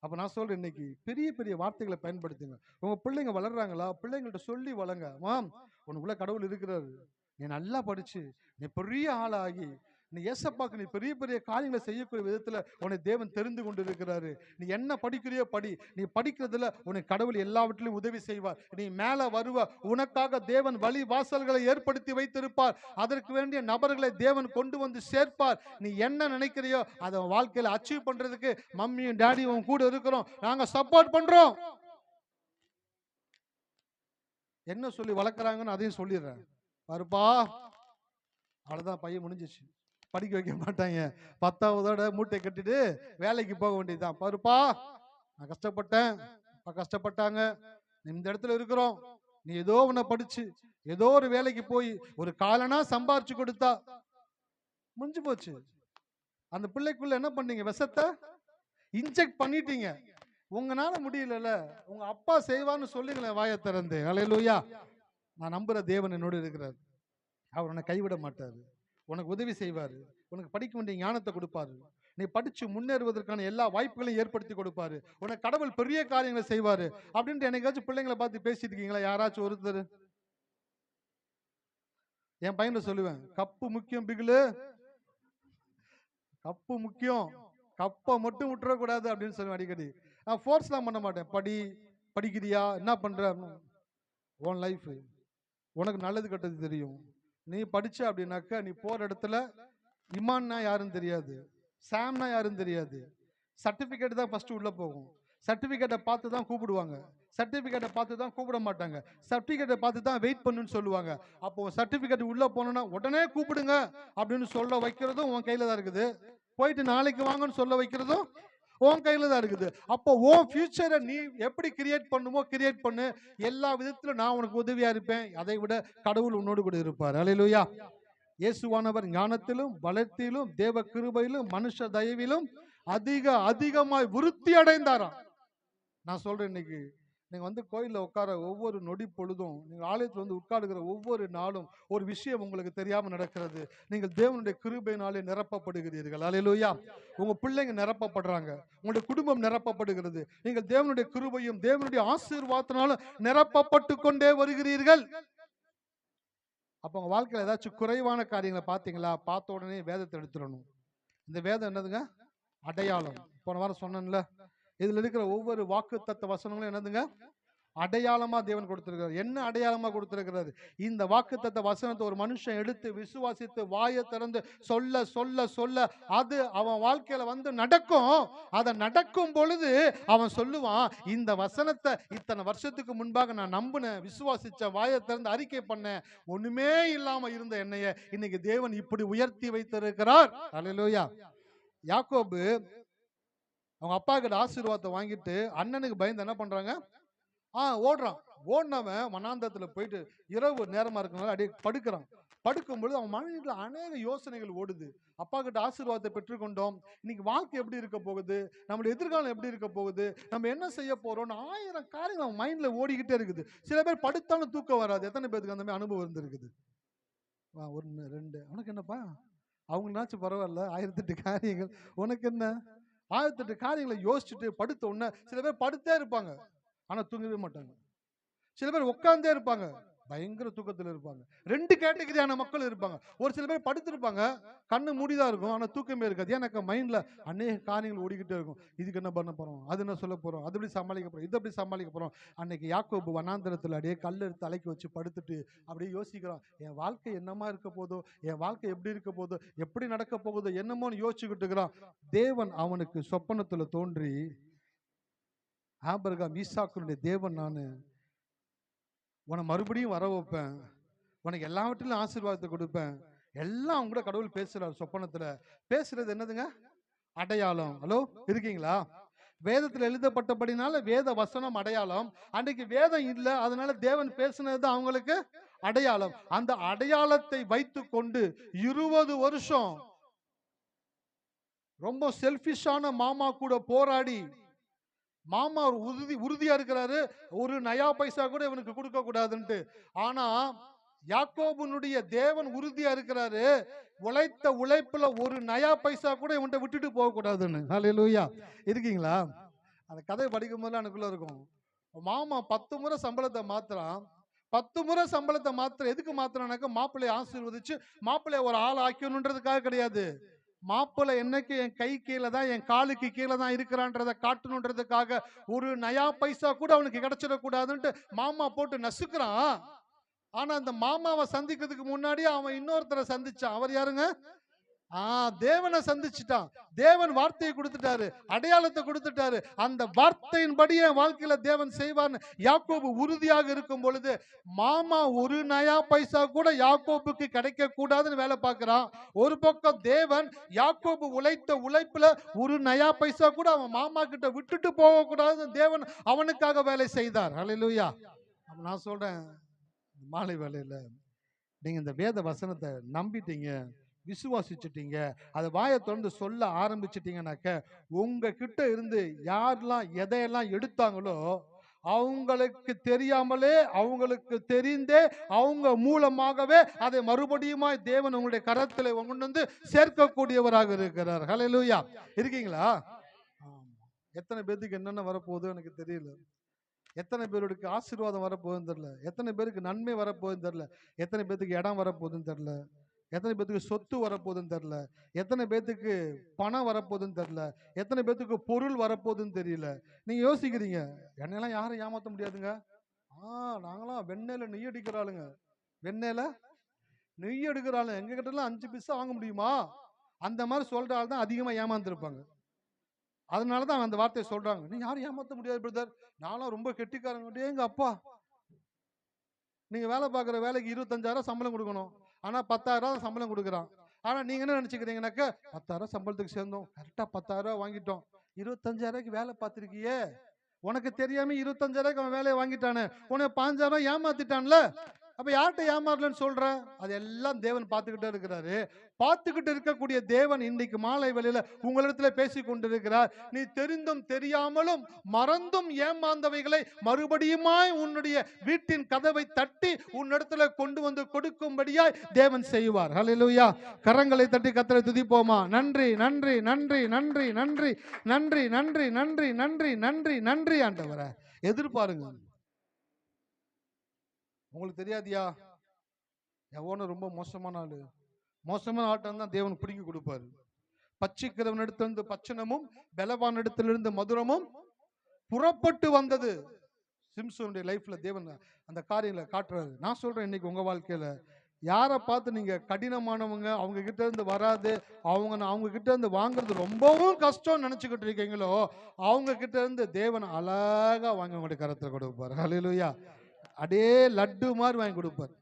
அப்ப நான் சொல்றேன், இன்னைக்கு பெரிய பெரிய வார்த்தைகளை பயன்படுத்துங்க. உங்க பிள்ளைங்க வளர்றாங்களா? பிள்ளைங்கள்ட்ட சொல்லி வளங்க. உனக்குள்ள கடவுள் இருக்கிறாரு, நீ நல்லா படிச்சு நீ பெரிய ஆளாகி நீ ஏசப்பாக்கு நீ பெரிய பெரிய காரியங்களை செய்யக்கூடிய விதத்துல உன்னை தேவன் தெரிந்து கொண்டு இருக்கிறாரு. நீ என்ன படிக்கிறியோ படி, நீ படிக்கிறதுல உனக்கு கடவுள் எல்லாவற்றிலும் உதவி செய்வார். நீ மேல வருவ, உனக்காக தேவன் வழி வாசல்களை ஏற்படுத்தி வைத்திருப்பார். அதற்கு வேண்டிய நபர்களை தேவன் கொண்டு வந்து சேர்ப்பார். நீ என்ன நினைக்கிறியோ அதை வாழ்க்கையில அச்சீவ் பண்றதுக்கு மம்மியும் டாடியும் கூட இருக்கிறோம், நாங்க சப்போர்ட் பண்றோம். என்ன சொல்லி வளர்க்குறாங்கன்னு அதையும் சொல்லிடுறேன். பாருப்பா, அவ்வளவுதான், பையன் முடிஞ்சிச்சு. படிக்க வைக்க மாட்டாங்க. 10ஆவதோட மூட்டை கட்டிட்டு வேலைக்கு போக வேண்டியதுதான். பாருப்பா, நான் கஷ்டப்பட்டேன், கஷ்டப்பட்டாங்க, இந்த இடத்துல இருக்கிறோம், நீ ஏதோ ஒன்ன படிச்சு ஏதோ ஒரு வேலைக்கு போய் ஒரு காலனா சம்பாரிச்சு கொடுத்தா முடிஞ்சு போச்சு. அந்த பிள்ளைக்குள்ள என்ன பண்ணீங்க? விஷத்தை இன்ஜெக்ட் பண்ணிட்டீங்க. உங்களால முடியல, உங்க அப்பா செய்வான்னு சொல்லுங்களேன் வாயை திறந்து. அல்லேலூயா. நான் நம்புற தேவன் என்னோடு இருக்கிறார். அவர் உன்னை கைவிட மாட்டாரு, உனக்கு உதவி செய்வாரு, உனக்கு படிக்க வேண்டிய ஞானத்தை கொடுப்பாரு, நீ படிச்சு முன்னேறுவதற்கான எல்லா வாய்ப்புகளையும் ஏற்படுத்தி கொடுப்பாரு, உனக்கு கடவுள் பெரிய காரியங்களை செய்வாரு அப்படின்ட்டு என்னைக்காச்சும் பிள்ளைங்களை பார்த்து பேசிட்டு இருக்கீங்களா? யாராச்சும் ஒருத்தர்? என் பையன் சொல்லுவேன், கப்பு முக்கியம் பிகிலு, கப்பு முக்கியம், கப்பை மட்டும் விட்டுறக்கூடாது அப்படின்னு சொல்லுவேன் அடிக்கடி. நான் ஃபோர்ஸ்லாம் பண்ண மாட்டேன். படிக்கிறியா, என்ன பண்ற, உன் லைஃப் உனக்கு நல்லது கெட்டது தெரியும். நீ படிச்ச அப்படின்னாக்க நீ போற இடத்துல இமான்னா யாருன்னு தெரியாது, சாம்னா யாருன்னு தெரியாது. சர்டிபிகேட் தான் ஃபர்ஸ்ட் உள்ள போகும். சர்டிபிகேட்டை பார்த்து தான் கூப்பிடுவாங்க, சர்டிபிகேட்டை பார்த்து தான் கூப்பிட மாட்டாங்க, சர்டிபிகேட்டை பார்த்து தான் வெயிட் பண்ணுன்னு சொல்லுவாங்க. அப்போ சர்டிபிகேட் உள்ள போனோன்னா உடனே கூப்பிடுங்க அப்படின்னு சொல்ல வைக்கிறதும் உன் கையில தான் இருக்குது. போயிட்டு நாளைக்கு வாங்கன்னு சொல்ல வைக்கிறதும் உன் கையில தான் இருக்குது. அப்போ உன் ஃபியூச்சரை நீ எப்படி கிரியேட் பண்ணுமோ கிரியேட் பண்ணு. எல்லா விதத்திலும் நான் உனக்கு உதவியா இருப்பேன். அதை விட கடவுள் உன்னோடு கூட இருப்பார். அல்லேலூயா. இயேசுவானவர் ஞானத்திலும் பலத்திலும் தேவ கிருபையிலும் மனுஷ தயவிலும் அதிகமாய் விருத்தி அடைந்தாராம். நான் சொல்றேன், இன்னைக்கு நீங்க வந்து கோயில்ல உட்கார ஒவ்வொரு நொடி பொழுதும், நீங்க ஆலயத்தில் வந்து உட்காருகிற ஒவ்வொரு நாளும் ஒரு விஷயம் உங்களுக்கு தெரியாம நடக்கிறது. நீங்கள் தேவனுடைய கிருபையினாலே நிரப்பப்படுகிறீர்கள். அல்லேலூயா. உங்க பிள்ளைங்க நிரப்பப்படுறாங்க, உங்களுடைய குடும்பம் நிரப்பப்படுகிறது. நீங்கள் தேவனுடைய கிருபையும் தேவனுடைய ஆசீர்வாதத்தினாலும் நிரப்பப்பட்டு கொண்டே வருகிறீர்கள். அப்ப உங்க வாழ்க்கையில ஏதாச்சும் குறைவான காரியங்களை பார்த்தீங்களா? பார்த்த உடனே வேதத்தை எடுத்துடணும். இந்த வேதம் என்னதுங்க? அடையாளம். போன வாரம் சொன்னேன்ல, இதுல இருக்கிற ஒவ்வொரு வாக்குத்தத்த வசனங்களும் என்னதுங்க? அடையாளமா தேவன் கொடுத்திருக்கிறார். என்ன அடையாளமா கொடுத்திருக்கிறாரு? இந்த வாக்குத்தத்த வசனத்தை ஒரு மனுஷன் எடுத்து விசுவாசித்து வாயை திறந்து சொல்ல சொல்ல சொல்ல அது அவன் வாழ்க்கையில வந்து நடக்கும். அதை நடக்கும் பொழுது அவன் சொல்லுவான், இந்த வசனத்தை இத்தனை வருஷத்துக்கு முன்பாக நான் நம்பினேன், விசுவாசிச்ச, வாயை திறந்து அறிக்கை பண்ணேன், ஒண்ணுமே இல்லாம இருந்த என்னைய இன்னைக்கு தேவன் இப்படி உயர்த்தி வைத்திருக்கிறார். அல்லேலூயா. யாக்கோபு அவங்க அப்பா கிட்ட ஆசீர்வாதத்தை வாங்கிட்டு அண்ணனுக்கு பயந்து என்ன பண்றாங்க, ஓடுறான். ஓடினவன் வனாந்தரத்துல போயிட்டு இரவு நேரமா இருக்கனால அப்படியே படுக்கிறான். படுக்கும்பொழுது அவன் மனதில் அநேக யோசனைகள் ஓடுது. அப்பா கிட்ட ஆசீர்வாதத்தை பெற்றுக்கொண்டோம், இன்னைக்கு வாழ்க்கை எப்படி இருக்க போகுது, நம்மளுடைய எதிர்காலம் எப்படி இருக்க போகுது, நம்ம என்ன செய்ய போறோம்னு 1000 காரியங்கள் அவன் மைண்ட்ல ஓடிக்கிட்டே இருக்குது. சில பேர் படுத்தாலும் தூக்கம் வராது. எத்தனை பேருக்கு அந்த மாதிரி அனுபவம் இருந்திருக்குது? 1 2 உனக்கு என்னப்பா, அவங்களாச்சும் பரவாயில்ல, 1008 காரியங்கள், உனக்கு என்ன? 1008 காரியங்களை யோசிச்சுட்டு படுத்த உடனே சில பேர் படுத்தே இருப்பாங்க, ஆனா தூங்கவே மாட்டாங்க. சில பேர் உட்கார்ந்தே இருப்பாங்க, பயங்கர தூக்கத்துல இருப்பாங்க. 2 கேட்டகரியான மக்கள் இருப்பாங்க. ஒரு சில பேர் படுத்திருப்பாங்க, கண்ணு மூடிதான் இருக்கும், ஆனா தூக்கமே இருக்காது. எனக்கு மைண்ட்ல அநேக காரியங்கள் ஓடிக்கிட்டே இருக்கும். இதுக்கு என்ன பண்ண போறோம், அது என்ன சொல்ல போறோம், அது எப்படி சமாளிக்க போறோம், இது எப்படி சமாளிக்க போறோம். அன்னைக்கு யாக்கோபு வனாந்தரத்துல அப்படியே கல் எடுத்து தலைக்கு வச்சு படுத்துட்டு அப்படியே யோசிக்கிறான், என் வாழ்க்கை என்னமா இருக்க போதோ, என் வாழ்க்கை எப்படி இருக்க போதோ, எப்படி நடக்க போகுதோ என்னமோன்னு யோசிச்சுக்கிட்டு இருக்கிறான். தேவன் அவனுக்கு சொப்பனத்துல தோன்றி, ஆபிரகாம் ஈசாக்குடைய தேவன் நானு, உன்னை மறுபடியும் வர வைப்பேன், உனக்கு எல்லாவற்றிலும் ஆசீர்வாதத்தை கொடுப்பேன், எல்லாம் அவங்க கூட கடவுள் பேசுறாரு. சொப்பனத்துல பேசுறது என்னதுங்க? அடையாளம். ஹலோ, இருக்கீங்களா? வேதத்தில் எழுதப்பட்டபடினால வேத வசனம் அடையாளம். அன்னைக்கு வேதம் இல்ல, அதனால தேவன் பேசுனது அவங்களுக்கு அடையாளம். அந்த அடையாளத்தை வைத்து கொண்டு 20 வருஷம் ரொம்ப செல்பிஷான மாமா கூட போராடி, மாமா உறுதியா இருக்கிறாரு, ஒரு நயா பைசா கூட இவனுக்கு கொடுக்க கூடாதுன்ட்டு. ஆனா யாக்கோபுனுடைய தேவன் உறுதியா இருக்கிறாரு, உழைத்த உழைப்புல ஒரு நயா பைசா கூட இவன்ட்ட விட்டுட்டு போக கூடாதுன்னு. ஹல்லேலூயா. இருக்கீங்களா? அந்த கதை படிக்கும் போது எனக்குள்ள இருக்கும். மாமா 10 முறை சம்பளத்தை மாத்துறான். 10 முறை சம்பளத்தை எதுக்கு மாத்துறானாக்க, மாப்பிள்ளையை ஆசீர்வதிச்சு மாப்பிள்ளைய ஒரு ஆள் ஆக்கணுன்றதுக்காக கிடையாது. மாப்பிள்ளை என்னைக்கு என் கை கீழே தான், என் காலுக்கு கீழே தான் இருக்கிறான்றதை காட்டணுன்றதுக்காக ஒரு நயா பைசா கூட அவனுக்கு கிடைச்சிடக்கூடாதுன்ட்டு மாமா போட்டு நசுக்கிறான். ஆனா அந்த மாமாவை சந்திக்கிறதுக்கு முன்னாடி அவன் இன்னொருத்தரை சந்திச்சான். அவர் யாருங்க? தேவனை சந்திச்சுட்டான். தேவன் வார்த்தையை கொடுத்துட்டாரு, அடையாளத்தை கொடுத்துட்டாரு. அந்த வார்த்தையின்படி என் வாழ்க்கையில தேவன் செய்வார்னு யாக்கோபு உறுதியாக இருக்கும் பொழுது, மாமா ஒரு நயா பைசா கூட யாக்கோபுக்கு கிடைக்க கூடாதுன்னு வேலை பார்க்கிறான். ஒரு பக்கம் தேவன் யாக்கோபு உழைத்த உழைப்புல ஒரு நயா பைசா கூட அவன் மாமா கிட்ட விட்டுட்டு போக கூடாது, தேவன் அவனுக்காக வேலை செய்தார். ஹல்லேலூயா. நான் சொல்றேன், மாலை வேலையில நீங்க இந்த வேத வசனத்தை நம்பிட்டீங்க, விசுவாசிச்சுட்டீங்க, அதை வாயை திறந்து சொல்ல ஆரம்பிச்சிட்டீங்கன்னாக்க, உங்க கிட்ட இருந்து யாரெல்லாம் எதையெல்லாம் எடுத்தாங்களோ அவங்களுக்கு தெரியாமலே, அவங்களுக்கு தெரிந்தே, அவங்க மூலமாகவே அதை மறுபடியும் தேவன் உங்களுடைய கரத்தில் கொண்டு வந்து சேர்க்கக்கூடியவராக இருக்கிறார். ஹல்லேலூயா. இருக்கீங்களா? எத்தனை பேருக்கு என்னென்ன வரப்போகுது எனக்கு தெரியல. எத்தனை பேருக்கு ஆசீர்வாதம் வரப்போகுதுன்னு தெரியல. எத்தனை பேருக்கு நன்மை வரப்போகுதுன்னு தெரியல. எத்தனை பேருக்கு இடம் வரப்போகுதுன்னு தெரியல. எத்தனை பேத்துக்கு சொத்து வரப்போகுதுன்னு தெரியல. எத்தனை பேத்துக்கு பணம் வரப்போகுதுன்னு தெரியல. எத்தனை பேத்துக்கு பொருள் வரப்போகுதுன்னு தெரியல. நீங்க யோசிக்கிறீங்க, என்னெல்லாம் யாரும் ஏமாற்ற முடியாதுங்க. நாங்களாம் வெண்ணெயில நெய் அடிக்கிறாளுங்க, வெண்ணெயில நெய் எடுக்கிறாள், எங்க கிட்ட எல்லாம் 5 பைசா வாங்க முடியுமா? அந்த மாதிரி சொல்ற ஆள் தான் அதிகமா ஏமாந்துருப்பாங்க. அதனாலதான் அந்த வார்த்தையை சொல்றாங்க. நீ யாரும் ஏமாற்ற முடியாது பிரதர், நானும் ரொம்ப கெட்டிக்காரங்க. எங்க அப்பா, நீங்க வேலை பார்க்குற வேலைக்கு 25,000 சம்பளம் கொடுக்கணும், ஆனா 10,000 சம்பளம் கொடுக்குறான். ஆனா நீங்க என்ன நினைச்சுக்கிறீங்கன்னாக்க, 10,000 சம்பளத்துக்கு சேர்ந்தோம், கரெக்டா 10,000 வாங்கிட்டோம், 25,000 வேலை பார்த்திருக்கியே, உனக்கு தெரியாம 25,000 அவன் வேலையை வாங்கிட்டானே, உனக்கு 5,000 ஏமாத்திட்டான்ல, அப்ப யார்கிட்ட ஏமாறலன்னு சொல்ற? அதெல்லாம் தேவன் பார்த்துக்கிட்டே இருக்கிறாரு. பார்த்துக்கிட்டு இருக்கக்கூடிய தேவன் இன்னைக்கு மாலை வேளையில உங்களிடத்துல பேசி கொண்டிருக்கிறார். நீ தெரிந்தும் தெரியாமலும் மறந்தும் ஏமாந்தவைகளை மறுபடியுமாய் உன்னுடைய வீட்டின் கதவை தட்டி உன்னிடத்துல கொண்டு வந்து கொடுக்கும்படியாய் தேவன் செய்வார். ஹல்லேலூயா. கரங்களை தட்டி கர்த்தரை துதிப்போமா? நன்றி நன்றி நன்றி நன்றி நன்றி நன்றி நன்றி நன்றி நன்றி நன்றி நன்றி ஆண்டவரே. எதிர்பாருங்க. உங்களுக்கு தெரியாதியா, எவனும் ரொம்ப மோசமான ஆளு, மோசமான ஆட்டம் தான் தேவன் பிடிங்கி கொடுப்பாரு. பச்சிக்கிறவன் இடத்திலிருந்து பச்சனமும் பலவான் இடத்திலிருந்து மதுரமும் புறப்பட்டு வந்தது. சிம்சனுடைய லைஃப்ல தேவன் அந்த காரியங்களை காட்டுறாரு. நான் சொல்றேன், இன்னைக்கு உங்க வாழ்க்கையில யாரை பார்த்து நீங்க கடினமானவங்க, அவங்க கிட்ட இருந்து வராது, அவங்க கிட்ட இருந்து வாங்குறது ரொம்பவும் கஷ்டம் நினைச்சுக்கிட்டு இருக்கீங்களோ, அவங்க கிட்ட இருந்து தேவன் அழகா வாங்க உங்களுடைய கரத்துல கொடுப்பாரு. ஹல்லேலூயா. அடே லட்டு மாதிரி வாங்கி கொடுப்பார்.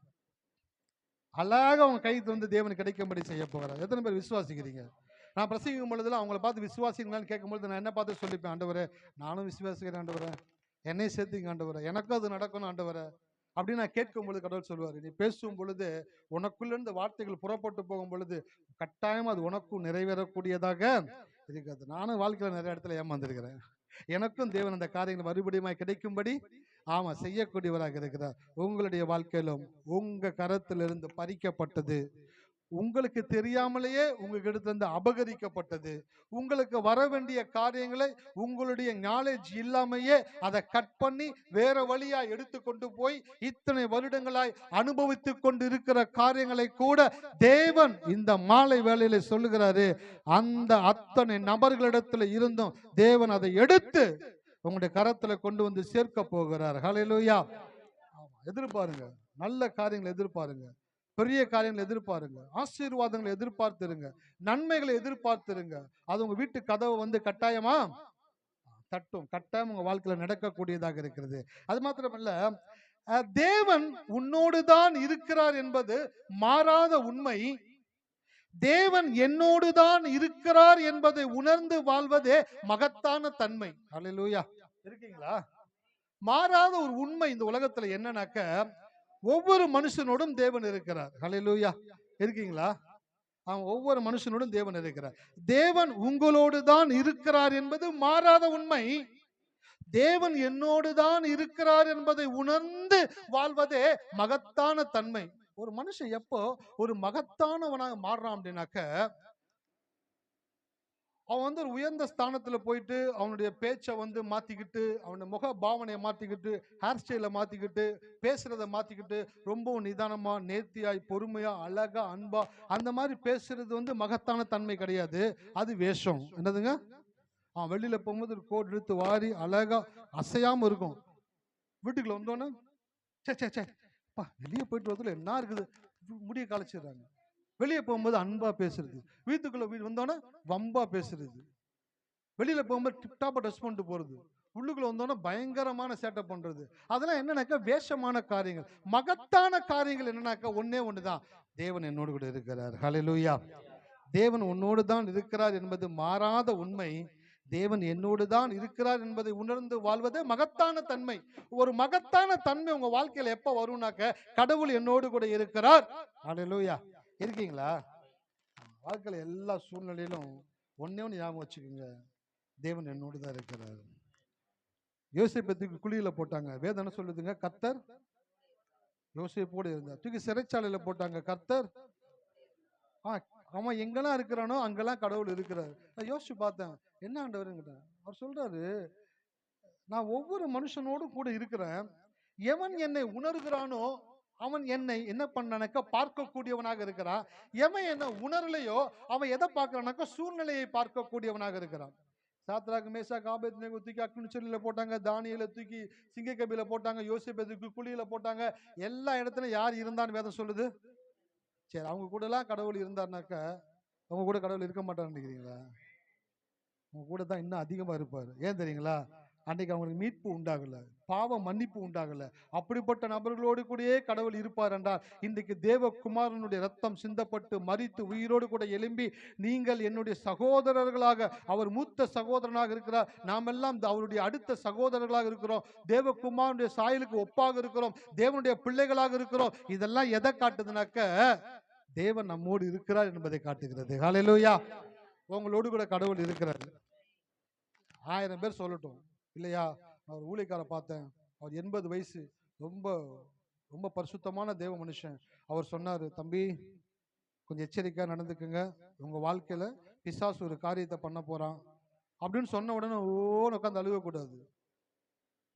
அழகாக அவங்க கைக்கு வந்து தேவன் கிடைக்கும்படி செய்ய போகிறார். எத்தனை பேர் விசுவாசிக்கிறீங்க? நான் பிரசங்கிக்கும் பொழுதுல அவங்கள பார்த்து விசுவாசிங்களான்னு கேட்கும்பொழுது நான் என்ன பார்த்து சொல்லிப்பேன், ஆண்டவரே நானும் விசுவாசிக்கிறேன் ஆண்டவரே, என்னை சேர்த்துங்க ஆண்டவரே, எனக்கும் அது நடக்கணும் ஆண்டவரே அப்படின்னு நான் கேட்கும் பொழுது கடவுள் சொல்லுவார், நீ பேசும் பொழுது உனக்குள்ள இருந்து வார்த்தைகள் புறப்பட்டு போகும் பொழுது கட்டாயம் அது உனக்கும் நிறைவேறக்கூடியதாக இருக்காது. நானும் வாழ்க்கையில நிறைய இடத்துல ஏமாந்துருக்கிறேன். எனக்கும் தேவன் அந்த காரியங்கள் மறுபடியும் கிடைக்கும்படி செய்யக்கூடியவராக இருக்கிறார். உங்களுடைய வாழ்க்கையிலும் உங்க கரத்திலிருந்து பறிக்கப்பட்டது, உங்களுக்கு தெரியாமலேயே உங்ககிட்ட அபகரிக்கப்பட்டது, உங்களுக்கு வர வேண்டிய காரியங்களை உங்களுடைய நாலேஜ் இல்லாமையே அதை கட் பண்ணி வேற வழியா எடுத்துக்கொண்டு போய் இத்தனை வருடங்களாய் அனுபவித்து கொண்டு இருக்கிற காரியங்களை கூட தேவன் இந்த மாலை வேளையில சொல்லுகிறாரு, அந்த அத்தனை நபர்களிடத்துல இருந்தும் தேவன் அதை எடுத்து உங்களுடைய கரத்துல கொண்டு வந்து சேர்க்க போகிறார். ஹல்லேலூயா. எதிர்பாருங்க, நல்ல காரியங்களை எதிர்பாருங்க, பெரிய காரியங்களை எதிர்பாருங்க, ஆசீர்வாதங்களை எதிர்பார்த்திருங்க, நன்மைகளை எதிர்பார்த்திருங்க. அது உங்க வீட்டு கதவை கட்டாயமா தட்டும், கட்டாயம் உங்க வாழ்க்கையில நடக்கக்கூடியதாக இருக்கிறது. அது மாத்திரமல்ல, தேவன் உன்னோடு தான் இருக்கிறார் என்பது மாறாத உண்மை. தேவன் என்னோடு தான் இருக்கிறார் என்பதை உணர்ந்து வாழ்வதே மகத்தான தன்மை. ஹல்லேலூயா. இருக்கீங்களா? மாறாத ஒரு உண்மை இந்த உலகத்துல என்னன்னாக்க, ஒவ்வொரு மனுஷனோடும் தேவன் இருக்கிறார். ஹல்லேலூயா. இருக்கீங்களா? ஒவ்வொரு மனுஷனோடும் தேவன் இருக்கிறார். தேவன் உங்களோடு தான் இருக்கிறார் என்பது மாறாத உண்மை. தேவன் என்னோடு தான் இருக்கிறார் என்பதை உணர்ந்து வாழ்வதே மகத்தான தன்மை. ஒரு மனுஷன் எப்போ ஒரு மகத்தானவனாக மாறுறான் அப்படின்னாக்க, அவன் ஒரு உயர்ந்த ஸ்தானத்துல போயிட்டு அவனுடைய பேச்சை மாத்திக்கிட்டு, அவனுடைய முக பாவனையை மாத்திக்கிட்டு, ஹேர் ஸ்டைலை மாத்திக்கிட்டு, பேசுறதை மாத்திக்கிட்டு, ரொம்பவும் நிதானமா, நேர்த்தியாய், பொறுமையா, அழகா, அன்பா அந்த மாதிரி பேசுறது மகத்தான தன்மை கிடையாது. அது வேஷம். என்னதுங்க? அவன் வெளியில போகும்போது ஒரு கோட் எடுத்து வாரி அழகா அசையாம இருக்கும். வீட்டுக்குள்ள வந்தோன்னே வெளியே போயிட்டு வரதுல என்ன இருக்குது, முடிய கலைச்சிடுறாங்க. வெளியே போகும்போது அன்பா பேசுறது, வீட்டுக்குள்ள வந்தோன்னே வம்பா பேசுறது, வெளியில போகும்போது டிப்டாப்பா ட்ரெஸ் பண்ணிட்டு போறது, உள்ளுக்குள்ள வந்தோன்னா பயங்கரமான சேட்டை பண்றது. அதெல்லாம் என்னன்னாக்கா வேஷமான காரியங்கள். மகத்தான காரியங்கள் என்னன்னாக்கா ஒன்னே ஒண்ணுதான், தேவன் என்னோடு கூட இருக்கிறார். ஹல்லேலூயா. தேவன் உன்னோடு தான் இருக்கிறார் என்பது மாறாத உண்மை. தேவன் என்னோடு தான் இருக்கிறார் என்பதை உணர்ந்து வாழ்வதே மகத்தான தன்மை. ஒரு மகத்தான தன்மை உங்க வாழ்க்கையில எப்ப வரும்னாக்க, கடவுள் என்னோடு கூட இருக்கிறார். ஹல்லேலூயா. இருக்கீங்களா? வாழ்க்கையில எல்லா சூழ்நிலையிலும் ஒன்னே ஒன்று ஞாபகம் வச்சுக்கோங்க, தேவன் என்னோடு தான் இருக்கிறார். யோசேப்புக்கு குழியில போட்டாங்க, வேதம் என்ன சொல்லுதுங்க? கர்த்தர் யோசேப்போடு இருந்தார். தூக்கி சிறைச்சாலையில போட்டாங்க, கர்த்தர் அவன் எங்கெல்லாம் இருக்கிறானோ அங்கெல்லாம் கடவுள் இருக்கிறார். நான் யோசிச்சு பார்த்தேன், என்ன ஆண்டவருங்கிட்ட அவர் சொல்றாரு, நான் ஒவ்வொரு மனுஷனோடும் கூட இருக்கிறேன். எவன் என்னை உணர்கிறானோ அவன் என்னை என்ன பண்ணானாக்கா பார்க்கக்கூடியவனாக இருக்கிறான். எவன் என்ன உணரலையோ அவன் எதை பார்க்கிறானாக்கா சூழ்நிலையை பார்க்கக்கூடியவனாக இருக்கிறான். சாத்ராக் மேஷாக் ஆபேத்நேகோ தூக்கி அக்கினிச்சூளையில போட்டாங்க, தானியேலை தூக்கி சிங்கக்கபில போட்டாங்க, யோசேப்பை குழியில போட்டாங்க. எல்லா இடத்துலயும் யார் இருந்தான்னு வேதம் சொல்லுது? சரி, அவங்க கூட எல்லாம் கடவுள் இருந்தாருனாக்கா அவங்க கூட கடவுள் இருக்க மாட்டான்னு நினைக்கிறீங்களா? அவங்க கூட தான் இன்னும் அதிகமா இருப்பாரு. ஏன் தெரியுங்களா? அன்னைக்கு அவங்களுக்கு மீட்பு உண்டாகல, பாவ மன்னிப்பு உண்டாகல. அப்படிப்பட்ட நபர்களோடு கூடயே கடவுள் இருப்பார் என்றால், இன்றைக்கு தேவகுமாரனுடைய ரத்தம் சிந்தப்பட்டு மரித்து உயிரோடு கூட எழும்பி, நீங்கள் என்னுடைய சகோதரர்களாக, அவர் மூத்த சகோதரனாக இருக்கிறார், நாம் எல்லாம் அவருடைய அடுத்த சகோதரர்களாக இருக்கிறோம், தேவகுமாரனுடைய சாயலுக்கு ஒப்பாக இருக்கிறோம், தேவனுடைய பிள்ளைகளாக இருக்கிறோம். இதெல்லாம் எதை காட்டுதுனாக்க, தேவன் நம்மோடு இருக்கிறார் என்பதை காட்டுகிறது. ஹல்லேலூயா. உங்களோடு கூட கடவுள் இருக்கிறார். 1000 பேர் சொல்லட்டும் இல்லையா? அவர் ஊழியக்கார பார்த்தேன், அவர் 80 வயசு, ரொம்ப ரொம்ப பரிசுத்தமான தேவ மனுஷன். அவர் சொன்னாரு, தம்பி கொஞ்சம் எச்சரிக்கையா நடந்துக்குங்க, உங்க வாழ்க்கையில பிசாசு ஒரு காரியத்தை பண்ண போறான் அப்படின்னு சொன்ன உடனே ஓன்னு உட்காந்து அழுகக்கூடாது.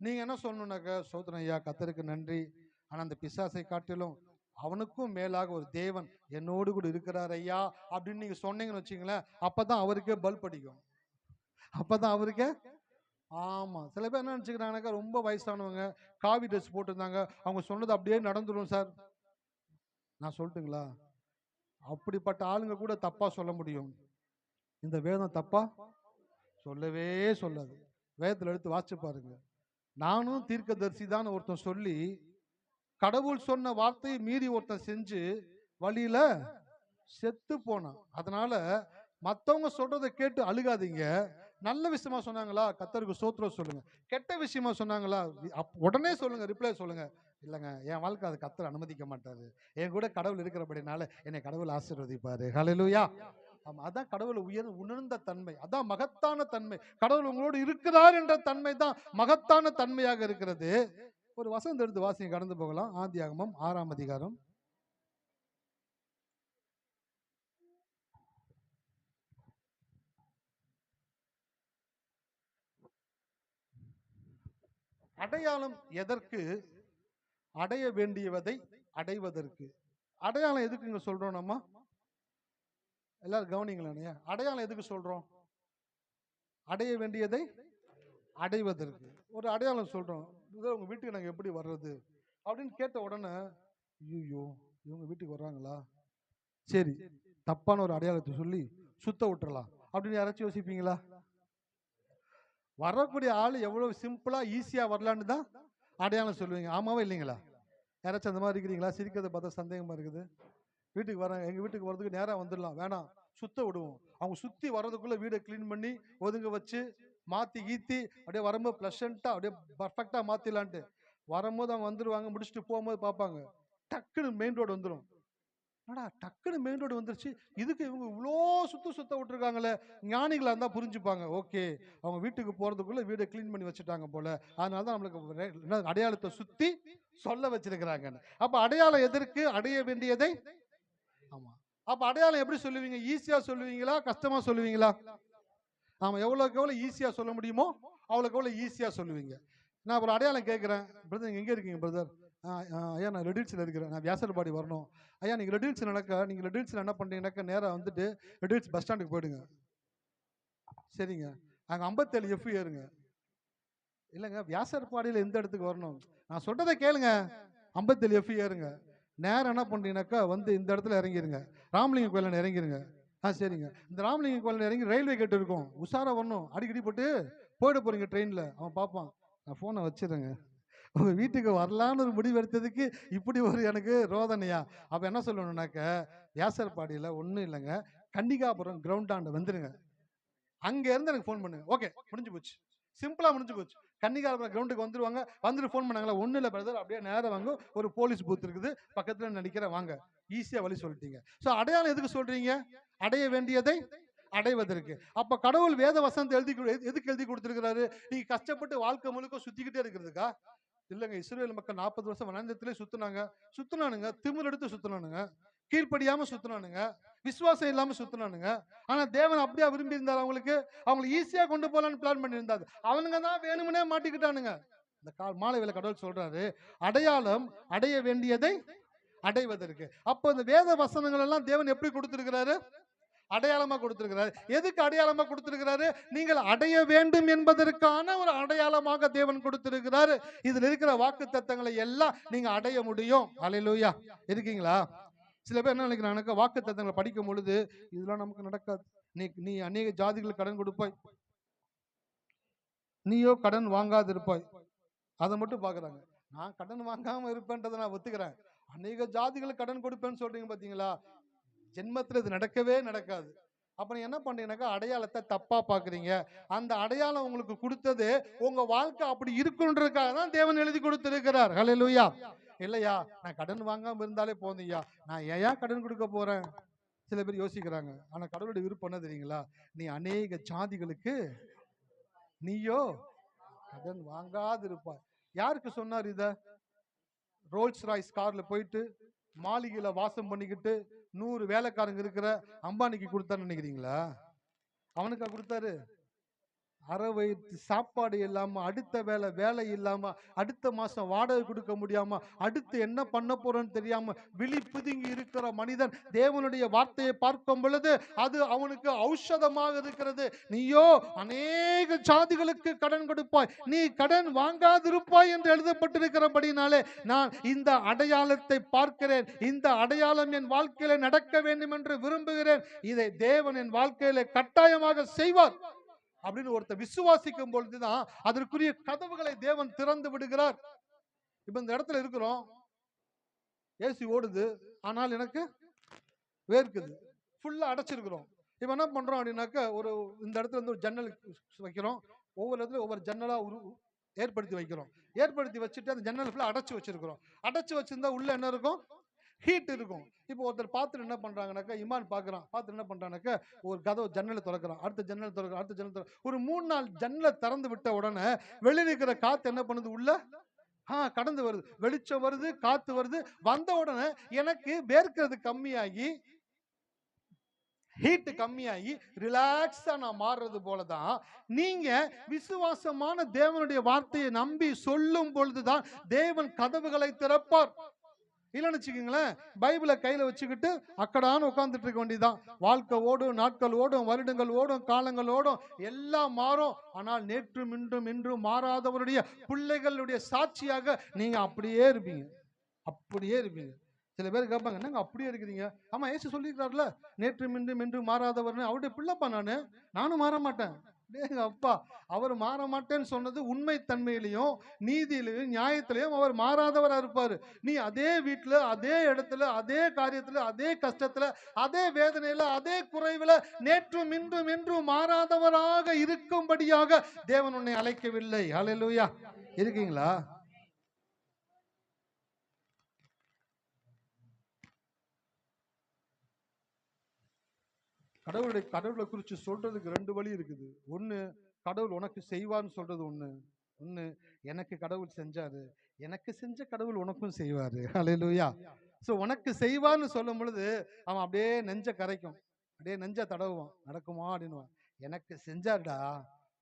நீங்க என்ன சொல்லணும்னாக்க, சோதனை ஐயா, கர்த்தருக்கு நன்றி, ஆனா அந்த பிசாசை காட்டிலும் அவனுக்கும் மேலாக ஒரு தேவன் என்னோடு கூட இருக்கிறார் ஐயா அப்படின்னு நீங்க சொன்னீங்கன்னு வச்சுங்களேன், அப்பதான் அவருக்கே பல்ப் அடிக்கும். அப்பதான் அவருக்கே சில பேர் என்ன நினைச்சுக்கிறாங்கனாக்கா, ரொம்ப வயசானவங்க காவி ட்ரெஸ் போட்டிருந்தாங்க, அவங்க சொன்னது அப்படியே நடந்துடும் சார். நான் சொல்லட்டுங்களா? அப்படிப்பட்ட ஆளுங்க கூட தப்பா சொல்ல முடியும். இந்த வேதம் தப்பா சொல்லவே சொல்லாது. வேதத்தில் எடுத்து வாசிச்சு பாருங்க. நானும் தீர்க்கதரிசி தான் ஒருத்தன் சொல்லி, கடவுள் சொன்ன வார்த்தையை மீறி ஒருத்தன் செஞ்சு வழியில செத்து போனான். அதனால மத்தவங்க சொல்றதை கேட்டு அழுகாதீங்க. நல்ல விஷயமா சொன்னாங்களா, கர்த்தருக்கு ஸ்தோத்திரம் சொல்லுங்க. கெட்ட விஷயமா சொன்னாங்களா, உடனே சொல்லுங்க, ரிப்ளை சொல்லுங்க. இல்லைங்க, என் வாழ்க்கை அது கர்த்தர் அனுமதிக்க மாட்டாரு. என் கூட கடவுள் இருக்கிறபடினால என்னை கடவுள் ஆசீர்வதிப்பாரு. ஹல்லேலூயா. ஆமா, அதான் கடவுள் உணர்ந்த தன்மை, அதான் மகத்தான தன்மை. கடவுள் உங்களோடு இருக்கிறார் என்ற தன்மை தான் மகத்தான தன்மையாக இருக்கிறது. ஒரு வசனம் எடுத்து வாசிங்க, கடந்து போகலாம். ஆதியாகமம் 6ஆம் அதிகாரம். அடையாளம் எதற்கு? அடைய வேண்டியவதை அடைவதற்கு. அடையாளம் எதுக்குங்க சொல்றோம் நம்ம? எல்லாரும் கவனிங்களே, அடையாளம் எதுக்கு சொல்றோம்? அடைய வேண்டியதை அடைவதற்கு. ஒரு அடையாளம் சொல்றோம். உங்க வீட்டுக்கு நாங்க எப்படி வர்றது அப்படின்னு கேட்ட உடனே, ஐயோ இவங்க வீட்டுக்கு வர்றாங்களா, சரி தப்பான ஒரு அடையாளத்தை சொல்லி சுத்த விட்டுறலாம் அப்படின்னு யாராச்சும் யோசிப்பீங்களா? வரக்கூடிய ஆள் எவ்வளவு சிம்பிளா ஈஸியா வரலான்னு தான் அடையாளம் சொல்லுவீங்க. ஆமாவா இல்லைங்களா? யாராச்சும் அந்த மாதிரி இருக்கிறீங்களா? சிரிக்கிறத பார்த்தா சந்தேகமா இருக்குது. வீட்டுக்கு வராங்க, எங்க வீட்டுக்கு வர்றதுக்கு நேரா வந்துடலாம், வேணாம் சுத்த விடுவோம். அவங்க சுத்தி வர்றதுக்குள்ள வீடை கிளீன் பண்ணி ஒதுங்க வச்சு மாத்தி கீத்தி அப்படியே வரும்போது பிளசண்டா அப்படியே பர்ஃபெக்டா மாத்திடலான்ட்டு வரும்போது அவங்க வந்துருவாங்க. முடிச்சுட்டு போகும்போது பார்ப்பாங்க, டக்குன்னு மெயின் ரோடு வந்துடும். என்னடா டக்குன்னு மெயின் ரோடு வந்துருச்சு, இதுக்கு இவங்க இவ்வளோ சுத்த விட்டுருக்காங்களே. ஞானிகளா இருந்தா புரிஞ்சுப்பாங்க, ஓகே அவங்க வீட்டுக்கு போறதுக்குள்ள வீடை கிளீன் பண்ணி வச்சுட்டாங்க போல, அதனால தான் நம்மளுக்கு அடையாளத்தை சுத்தி சொல்ல வச்சிருக்கிறாங்க. அப்ப அடையாளம் எதற்கு? அடைய வேண்டியதை. ஆமா. அப்ப அடையாளம் எப்படி சொல்லுவீங்க? ஈஸியா சொல்லுவீங்களா, கஷ்டமா சொல்லுவீங்களா? ஆமா, எவ்வளவுக்கு எவ்வளவு ஈஸியா சொல்ல முடியுமோ அவ்வளவுக்கு எவ்வளவு ஈஸியா சொல்லுவீங்க. நான் ஒரு அடையாளம் கேட்கிறேன், பிரதர் நீங்க எங்க இருக்கீங்க பிரதர்? ஐயா நான் ரெடில்ஸ்ல இருக்கிறேன், நான் வியாசர்பாடி வரணும். ஐயா நீங்க ரெடில்ஸ் நடக்க, நீங்க ரெடில்ஸ்ல என்ன பண்றீங்கன்னாக்க நேரா வந்துட்டு ரெடில்ஸ் பஸ் ஸ்டாண்டுக்கு போயிடுங்க. சரிங்க, அங்க 57 எஃப் ஏறுங்க. இல்லைங்க, வியாசர்பாடியில எந்த இடத்துக்கு வரணும்? நான் சொல்றதை கேளுங்க. 57 எஃப் ஏறுங்க. நேரம் என்ன பண்றீங்கன்னாக்கா வந்து இந்த இடத்துல இறங்கிருங்க, ராமலிங்க கோயில இறங்கிருங்க. சரிங்க, இந்த ராமலிங்க கோயில இறங்கி ரயில்வே கேட் இருக்கும், உஷாரா வரணும். அடிக்கடி போட்டு போயிட போறீங்க ட்ரெயின்ல, அவன் பார்ப்பான். நான் போனை வச்சிருங்க, உங்க வீட்டுக்கு வரலான்னு ஒரு முடிவு எடுத்ததுக்கு இப்படி ஒரு எனக்கு ரோதனையா? அப்ப என்ன சொல்லணும்னாக்க, வியாசர்பாடியில ஒண்ணும் இல்லைங்க, கன்னிகாபுரம் கிரவுண்டாண்ட வந்துருங்க, அங்க இருந்து எனக்கு போன் பண்ணுங்க. ஓகே, முடிஞ்சு போச்சு, சிம்பிளா முடிஞ்சு போச்சு. கன்னிகாபுரம் கிரவுண்டுக்கு வந்துருவாங்க, வந்துட்டு போன் பண்ணாங்களா, ஒண்ணு இல்ல பிரதர் அப்படியே நேரம் வாங்க, ஒரு போலீஸ் பூத் இருக்குது பக்கத்துல நினைக்கிறேன், வாங்க. ஈஸியா வழி சொல்லிட்டீங்க. சோ அடையாளம் எதுக்கு சொல்றீங்க? அடைய வேண்டியதை அடைவதற்கு. அப்ப கடவுள் வேத வசனத்தை எதுக்கு எழுதி கொடுத்திருக்கிறாரு? நீங்க கஷ்டப்பட்டு வாழ்க்கை முழுக்க சுத்திக்கிட்டே இருக்கிறதுக்கா? இல்லங்க, இஸ்ரவேல் மக்கள் 40 வருஷம் வனாந்தரத்திலே சுத்துனானுங்க, திமிர் எடுத்து சுத்துனானுங்க, கீழ்ப்படியாம சுத்துனானுங்க, விசுவாசம் இல்லாம சுத்துனானுங்க. ஆனா தேவன் அப்படியே விரும்பி இருந்தார், அவங்களை ஈஸியா கொண்டு போலான்னு பிளான் பண்ணி இருந்தாரு. அவனுங்க தான் வேணும்னே மாட்டிக்கிட்டானுங்க. இந்த மாலை வேளை கடவுள் சொல்றாரு, அடையாளம் அடைய வேண்டியதை அடைவதற்கு. அப்ப இந்த வேத வசனங்கள் எல்லாம் தேவன் எப்படி கொடுத்திருக்கிறாரு? அடையாளமா கொடுத்திருக்கிறாரு. எதுக்கு அடையாளமா கொடுத்திருக்கிறாரு? நீங்கள் அடைய வேண்டும் என்பதற்கான ஒரு அடையாளமாக தேவன் கொடுத்திருக்கிறாரு. இதுல இருக்கிற வாக்கு தத்தங்களை எல்லாம் நீங்க அடைய முடியும். அல்லேலூயா. இருக்கீங்களா? சில பேர் என்ன நினைக்கிறாங்க, வாக்கு தத்தங்களை படிக்கும் பொழுது இதெல்லாம் நமக்கு நடக்காது, நீ அநேக ஜாதிகளுக்கு கடன் கொடுப்பாய், நீயோ கடன் வாங்காது இருப்பாய், அதை மட்டும் பாக்குறாங்க. நான் கடன் வாங்காம இருப்பேன்றதை நான் ஒத்துக்கிறேன், அநேக ஜாதிகளுக்கு கடன் கொடுப்பேன்னு சொல்றீங்க பாத்தீங்களா, ஜென்மத்தில் இது நடக்கவே நடக்காது. அப்புறம் என்ன பண்றீங்கன்னாக்கா அடையாளத்தை தப்பா பாக்குறீங்க. அந்த அடையாளம் உங்களுக்கு கொடுத்தது உங்க வாழ்க்கை அப்படி இருக்குன்றதுக்காக தான் தேவன் எழுதி கொடுத்திருக்கிறார். ஹல்லேலூயா. இல்லையா, நான் கடன் வாங்காம இருந்தாலே போதும்யா, நான் ஏன் கடன் கொடுக்க போறேன்? சில பேர் யோசிக்கிறாங்க. ஆனா கடவுளுடைய விருப்பம் என்ன தெரியுங்களா? நீ அநேக ஜாதிகளுக்கு நீயோ கடன் வாங்காது இருப்பாய். யாருக்கு சொன்னார் இத? ரோல்ஸ் ராய்ஸ் கார்ல போயிட்டு மாளிகையில வாசம் பண்ணிக்கிட்டு 100 வேலைக்காரங்க இருக்கிற அம்பானிக்கு கொடுத்தான்னு நினைக்கிறீங்களா? அவனுக்கா கொடுத்தாரு? அரை வயிற்று சாப்பாடு இல்லாம, அடுத்த வேலை இல்லாம, அடுத்த மாசம் வாடகை கொடுக்க முடியாம, அடுத்து என்ன பண்ண போறோன்னு தெரியாம விழி பிதுங்கி இருக்கிற மனிதன் தேவனுடைய வார்த்தையை பார்க்கும் பொழுது அது அவனுக்கு ஔஷதமாக இருக்கிறது. நீயோ அநேக ஜாதிகளுக்கு கடன் கொடுப்பாய், நீ கடன் வாங்காதிருப்பாய் என்று எழுதப்பட்டிருக்கிறபடினாலே நான் இந்த அடையாளத்தை பார்க்கிறேன். இந்த அடையாளம் என் வாழ்க்கையில நடக்க வேண்டும் என்று விரும்புகிறேன். இதை தேவன் என் வாழ்க்கையில கட்டாயமாக செய்வார் அப்படின்னு ஒருத்தர் விசுவாசிக்கும் பொழுதுதான் அதற்குரிய கதவுகளை தேவன் திறந்து விடுகிறார். இப்ப இந்த இடத்துல இருக்கிறோம், ஏசி ஓடுது, ஆனால் எனக்கு வேர்க்குது, ஃபுல்லா அடைச்சிருக்கிறோம். இப்போ என்ன பண்றோம் அப்படின்னாக்க, இந்த இடத்துல ஒரு ஜன்னல் வைக்கிறோம். ஒவ்வொரு இடத்துல ஒவ்வொரு ஜன்னலா ஏற்படுத்தி வைக்கிறோம். ஏற்படுத்தி வச்சுட்டு அந்த ஜன்னல் ஃபுல்லா அடைச்சு வச்சிருக்கிறோம். அடைச்சு வச்சிருந்தா உள்ள என்ன இருக்கும்? ஹீட் இருக்கும். இப்போ ஒருத்தர் பார்த்துட்டு என்ன பண்றாங்கனாக்கா, இமான் பார்க்குறான். பார்த்துட்டு என்ன பண்றானாக்கா, ஒரு ஜன்னலை திறக்கிறான். அடுத்த ஜன்னல் திறக்கிறான். அடுத்த ஜன்னல் ஒரு 3 4 ஜன்னலை திறந்து விட்ட உடனே வெளியில இருக்கிற காத்து என்ன பண்ணுது? உள்ள கடந்து வருது. வெளிச்சம் வருது, காத்து வருது. வந்த உடனே எனக்கு வேர்க்கிறது கம்மியாகி, ஹீட் கம்மியாகி ரிலாக்ஸா நான் மாறுறது போலதான் நீங்க விசுவாசமான தேவனுடைய வார்த்தையை நம்பி சொல்லும் பொழுதுதான் தேவன் கதவுகளை திறப்பார். இல்லைன்னு வச்சுக்கோங்களேன், பைபிளை கையில வச்சுக்கிட்டு அக்கடான்னு உட்கார்ந்துட்டு இருக்க வேண்டியதுதான். வாழ்க்கை ஓடும், நாட்கள் ஓடும், வருடங்கள் ஓடும், காலங்கள் ஓடும், எல்லாம் மாறும். ஆனால் நேற்றும் இன்றும் இன்றும் மாறாதவருடைய பிள்ளைகளுடைய சாட்சியாக நீங்க அப்படியே இருப்பீங்க. அப்படியே இருப்பீங்க. சில பேர் கேட்பாங்க, என்னங்க அப்படியே இருக்கிறீங்க? ஆமா, ஏசு சொல்லியிருக்காருல, நேற்றும் இன்றும் இன்றும் மாறாதவர்னு. அவருடைய பிள்ளைப்பா நானும் மாற மாட்டேன். அப்பா, அவர் மாற மாட்டேன்னு சொன்னது உண்மை தன்மையிலையும் நீதியிலையும் நியாயத்திலையும் அவர் மாறாதவரா இருப்பாரு. நீ அதே வீட்டுல, அதே இடத்துல, அதே காரியத்துல, அதே கஷ்டத்துல, அதே வேதனையில, அதே குறைவுல நேற்றும் இன்றும் என்றும் மாறாதவராக இருக்கும்படியாக தேவன் உன்னை அழைக்கவில்லை. ஹல்லேலூயா. இருக்கீங்களா? கடவுளை குறித்து சொல்றதுக்கு 2 வழி இருக்குது. ஒண்ணு, கடவுள் உனக்கு செய்வார்னு சொல்றது ஒண்ணு. எனக்கு கடவுள் செஞ்சாரு, எனக்கு செஞ்ச கடவுள் உனக்கும் செய்வாரு. ஹல்லேலூயா. சோ உனக்கு செய்வார்னு சொல்லும் பொழுது அவன் அப்படியே நெஞ்ச கரைக்கும், அப்படியே நெஞ்ச தடவுவான். நடக்குமா அப்படின்னு. எனக்கு செஞ்சாருடா,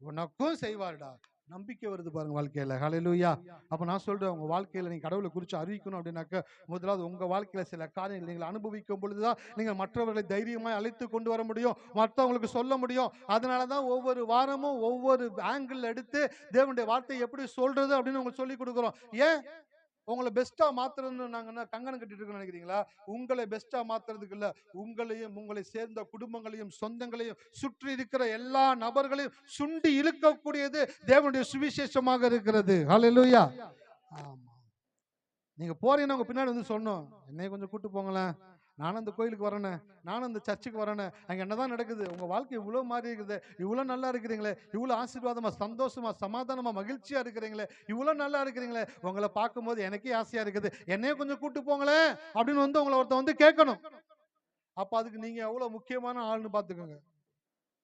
உனக்கும் செய்வாருடா. நம்பிக்கை வருது பாருங்க வாழ்க்கையில. ஹல்லேலூயா. அப்ப நான் சொல்றேன், உங்க வாழ்க்கையில நீங்க கடவுளை குறித்து அறிவிக்கணும் அப்படின்னாக்க, முதலாவது உங்க வாழ்க்கையில சில காரியங்கள் நீங்கள் அனுபவிக்கும் பொழுதுதான் நீங்கள் மற்றவர்களை தைரியமாய் அழைத்து கொண்டு வர முடியும், மற்றவங்களுக்கு சொல்ல முடியும். அதனாலதான் ஒவ்வொரு வாரமும் ஒவ்வொரு ஆங்கிள் எடுத்து தேவனுடைய வார்த்தையை எப்படி சொல்றது அப்படின்னு உங்களுக்கு சொல்லி கொடுக்குறோம். ஏன்? உங்களை பெஸ்டா மாத்துறதுன்னு நாங்க கங்கணம் கட்டிட்டு இருக்கோம் நினைக்கிறீங்களா? உங்களை பெஸ்டா மாத்துறதுக்கு இல்ல, உங்களையும் உங்களை சேர்ந்த குடும்பங்களையும் சொந்தங்களையும் சுற்றி இருக்கிற எல்லா நபர்களையும் சுண்டி இழுக்கக்கூடியது தேவனுடைய சுவிசேஷமாக இருக்கிறது. ஹல்லேலூயா. ஆமா, நீங்க போறீங்கன்னா உங்க பின்னாடி வந்து சொன்னோம், என்னைய கொஞ்சம் கூட்டு போங்களேன், நானும் அந்த கோயிலுக்கு வரேனே, நானும் அந்த சர்ச்சுக்கு வரேனே, அங்க என்னதான் நடக்குது? உங்க வாழ்க்கை இவ்வளவு மாறி இருக்குது, இவ்வளவு நல்லா இருக்கிறீங்களே, இவ்வளவு ஆசீர்வாதமா, சந்தோஷமா, சமாதானமா, மகிழ்ச்சியா இருக்கிறீங்களே, இவ்வளவு நல்லா இருக்கிறீங்களே, உங்களை பார்க்கும்போது எனக்கே ஆசையா இருக்குது, என்னைய கொஞ்சம் கூட்டு போங்களேன் அப்படின்னு வந்து உங்களை ஒருத்தன் வந்து கேட்கணும். அப்ப அதுக்கு நீங்க எவ்வளவு முக்கியமான ஆள்னு பாத்துக்கோங்க.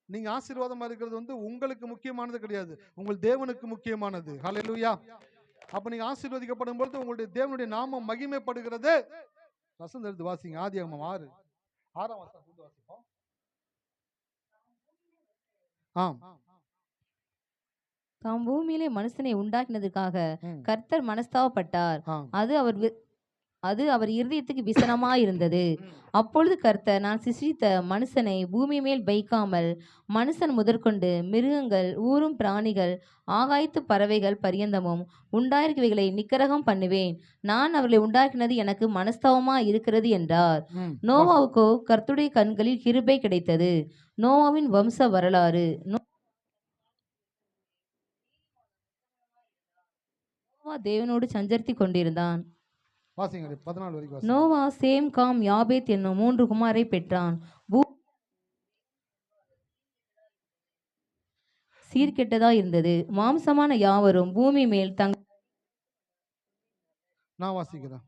நீங்க ஆசீர்வாதமா இருக்கிறது வந்து உங்களுக்கு முக்கியமானது கிடையாது, உங்கள் தேவனுக்கு முக்கியமானது. ஹல்லேலூயா. அப்ப நீங்க ஆசீர்வதிக்கப்படும் பொழுது உங்களுடைய தேவனுடைய நாமம் மகிமைப்படுகிறது. வசனம் எடுத்து வாசிங்க. ஆதியாகமம் 6ஆம் வசனம் வாசிப்போம். தாம் பூமியிலே மனுஷனை உண்டாக்கினதுக்காக கர்த்தர் மனஸ்தாபப்பட்டார். அது அவர் இருதயத்துக்கு விசனமாயிருந்தது. அப்பொழுது கர்த்தர், நான் சிருஷ்டித்த மனுஷனை பூமி மேல் வைக்காமல் மனுஷன் முதற்கொண்டு மிருகங்கள், ஊரும் பிராணிகள், ஆகாயத்து பறவைகள் பரியந்தமும் உண்டாயிருக்கவைகளை நிக்கரகம் பண்ணுவேன். நான் அவர்களை உண்டாக்கினது எனக்கு மனஸ்தாபமா இருக்கிறது என்றார். நோவாவுக்கோ கர்த்தருடைய கண்களில் கிருபை கிடைத்தது. நோவாவின் வம்ச வரலாறு. நோவா தேவனோடு சஞ்சரித்து கொண்டிருந்தான். நோவா சேம், காம், யாபேத் என்னும் 3 குமாரை பெற்றான். சீர்கெட்டதா இருந்தது. மாம்சமான யாவரும் பூமி மேல் நான் வாசிக்கிறேன்.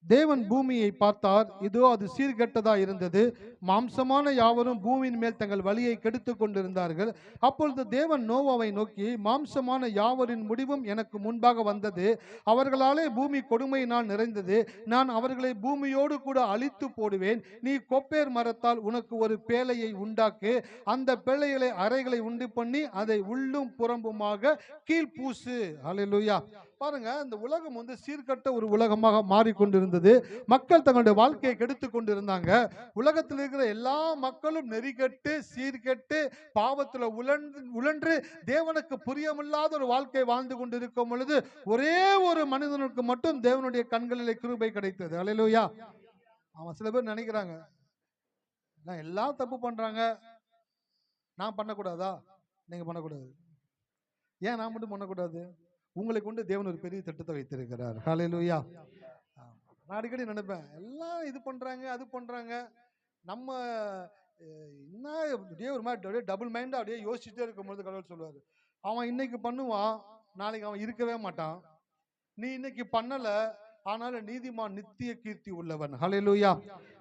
தேவன் பூமியை பார்த்தார், இதோ அது சீர்கெட்டதா இருந்தது, மாம்சமான யாவரும் பூமியின் மேல் தங்கள் வழியை கெடுத்து கொண்டிருந்தார்கள். அப்பொழுது தேவன் நோவாவை நோக்கி, மாம்சமான யாவரின் முடிவும் எனக்கு முன்பாக வந்தது, அவர்களாலே பூமி கொடுமையினால் நிறைந்தது, நான் அவர்களை பூமியோடு கூட அழித்து போடுவேன். நீ கொப்பேர் மரத்தால் உனக்கு ஒரு பேழையை உண்டாக்கு, அந்த பேழைகளை அறைகளை உண்டு பண்ணி அதை உள்ளும் புறம்புமாக கீழ்பூசு. ஹல்லேலூயா. பாருங்க, இந்த உலகம் வந்து சீர்கட்ட ஒரு உலகமாக மாறிக்கொண்டிருந்தது. மக்கள் தங்களுடைய வாழ்க்கையை கெடுத்து கொண்டிருந்தாங்க. உலகத்தில் இருக்கிற எல்லா மக்களும் நெறிகட்டு சீர்கெட்டு பாவத்தில் உழன்று தேவனுக்கு புரியமில்லாத ஒரு வாழ்க்கை வாழ்ந்து கொண்டிருக்கும் பொழுது ஒரே ஒரு மனிதனுக்கு மட்டும் தேவனுடைய கண்களிலே கிருபை கிடைத்தது. ஹல்லேலூயா. அவன் சில பேர் நினைக்கிறாங்க, நான் எல்லாம் தப்பு பண்றாங்க, நான் பண்ணக்கூடாதா? நீங்க பண்ணக்கூடாது. ஏன் நான் மட்டும் பண்ணக்கூடாது? உங்களை கொண்டு தேவன் ஒரு பெரிய திட்டத்தை வைத்திருக்கிறார். ஹல்லேலூயா. நான் அடிக்கடி நினைப்பேன், எல்லாம் இது பண்றாங்க அது பண்றாங்க, நம்ம என்ன அப்படியே ஒரு மாதிரி அப்படியே டபுள் மைண்டா அப்படியே யோசிச்சுட்டே இருக்கும்போது கடவுள் சொல்லுவாரு, அவன் இன்னைக்கு பண்ணுவான், நாளைக்கு அவன் இருக்கவே மாட்டான். நீ இன்னைக்கு பண்ணல, ஆனாலும் நீதிமான் நித்திய கீர்த்தி உள்ளவன். ஹல்லேலூயா.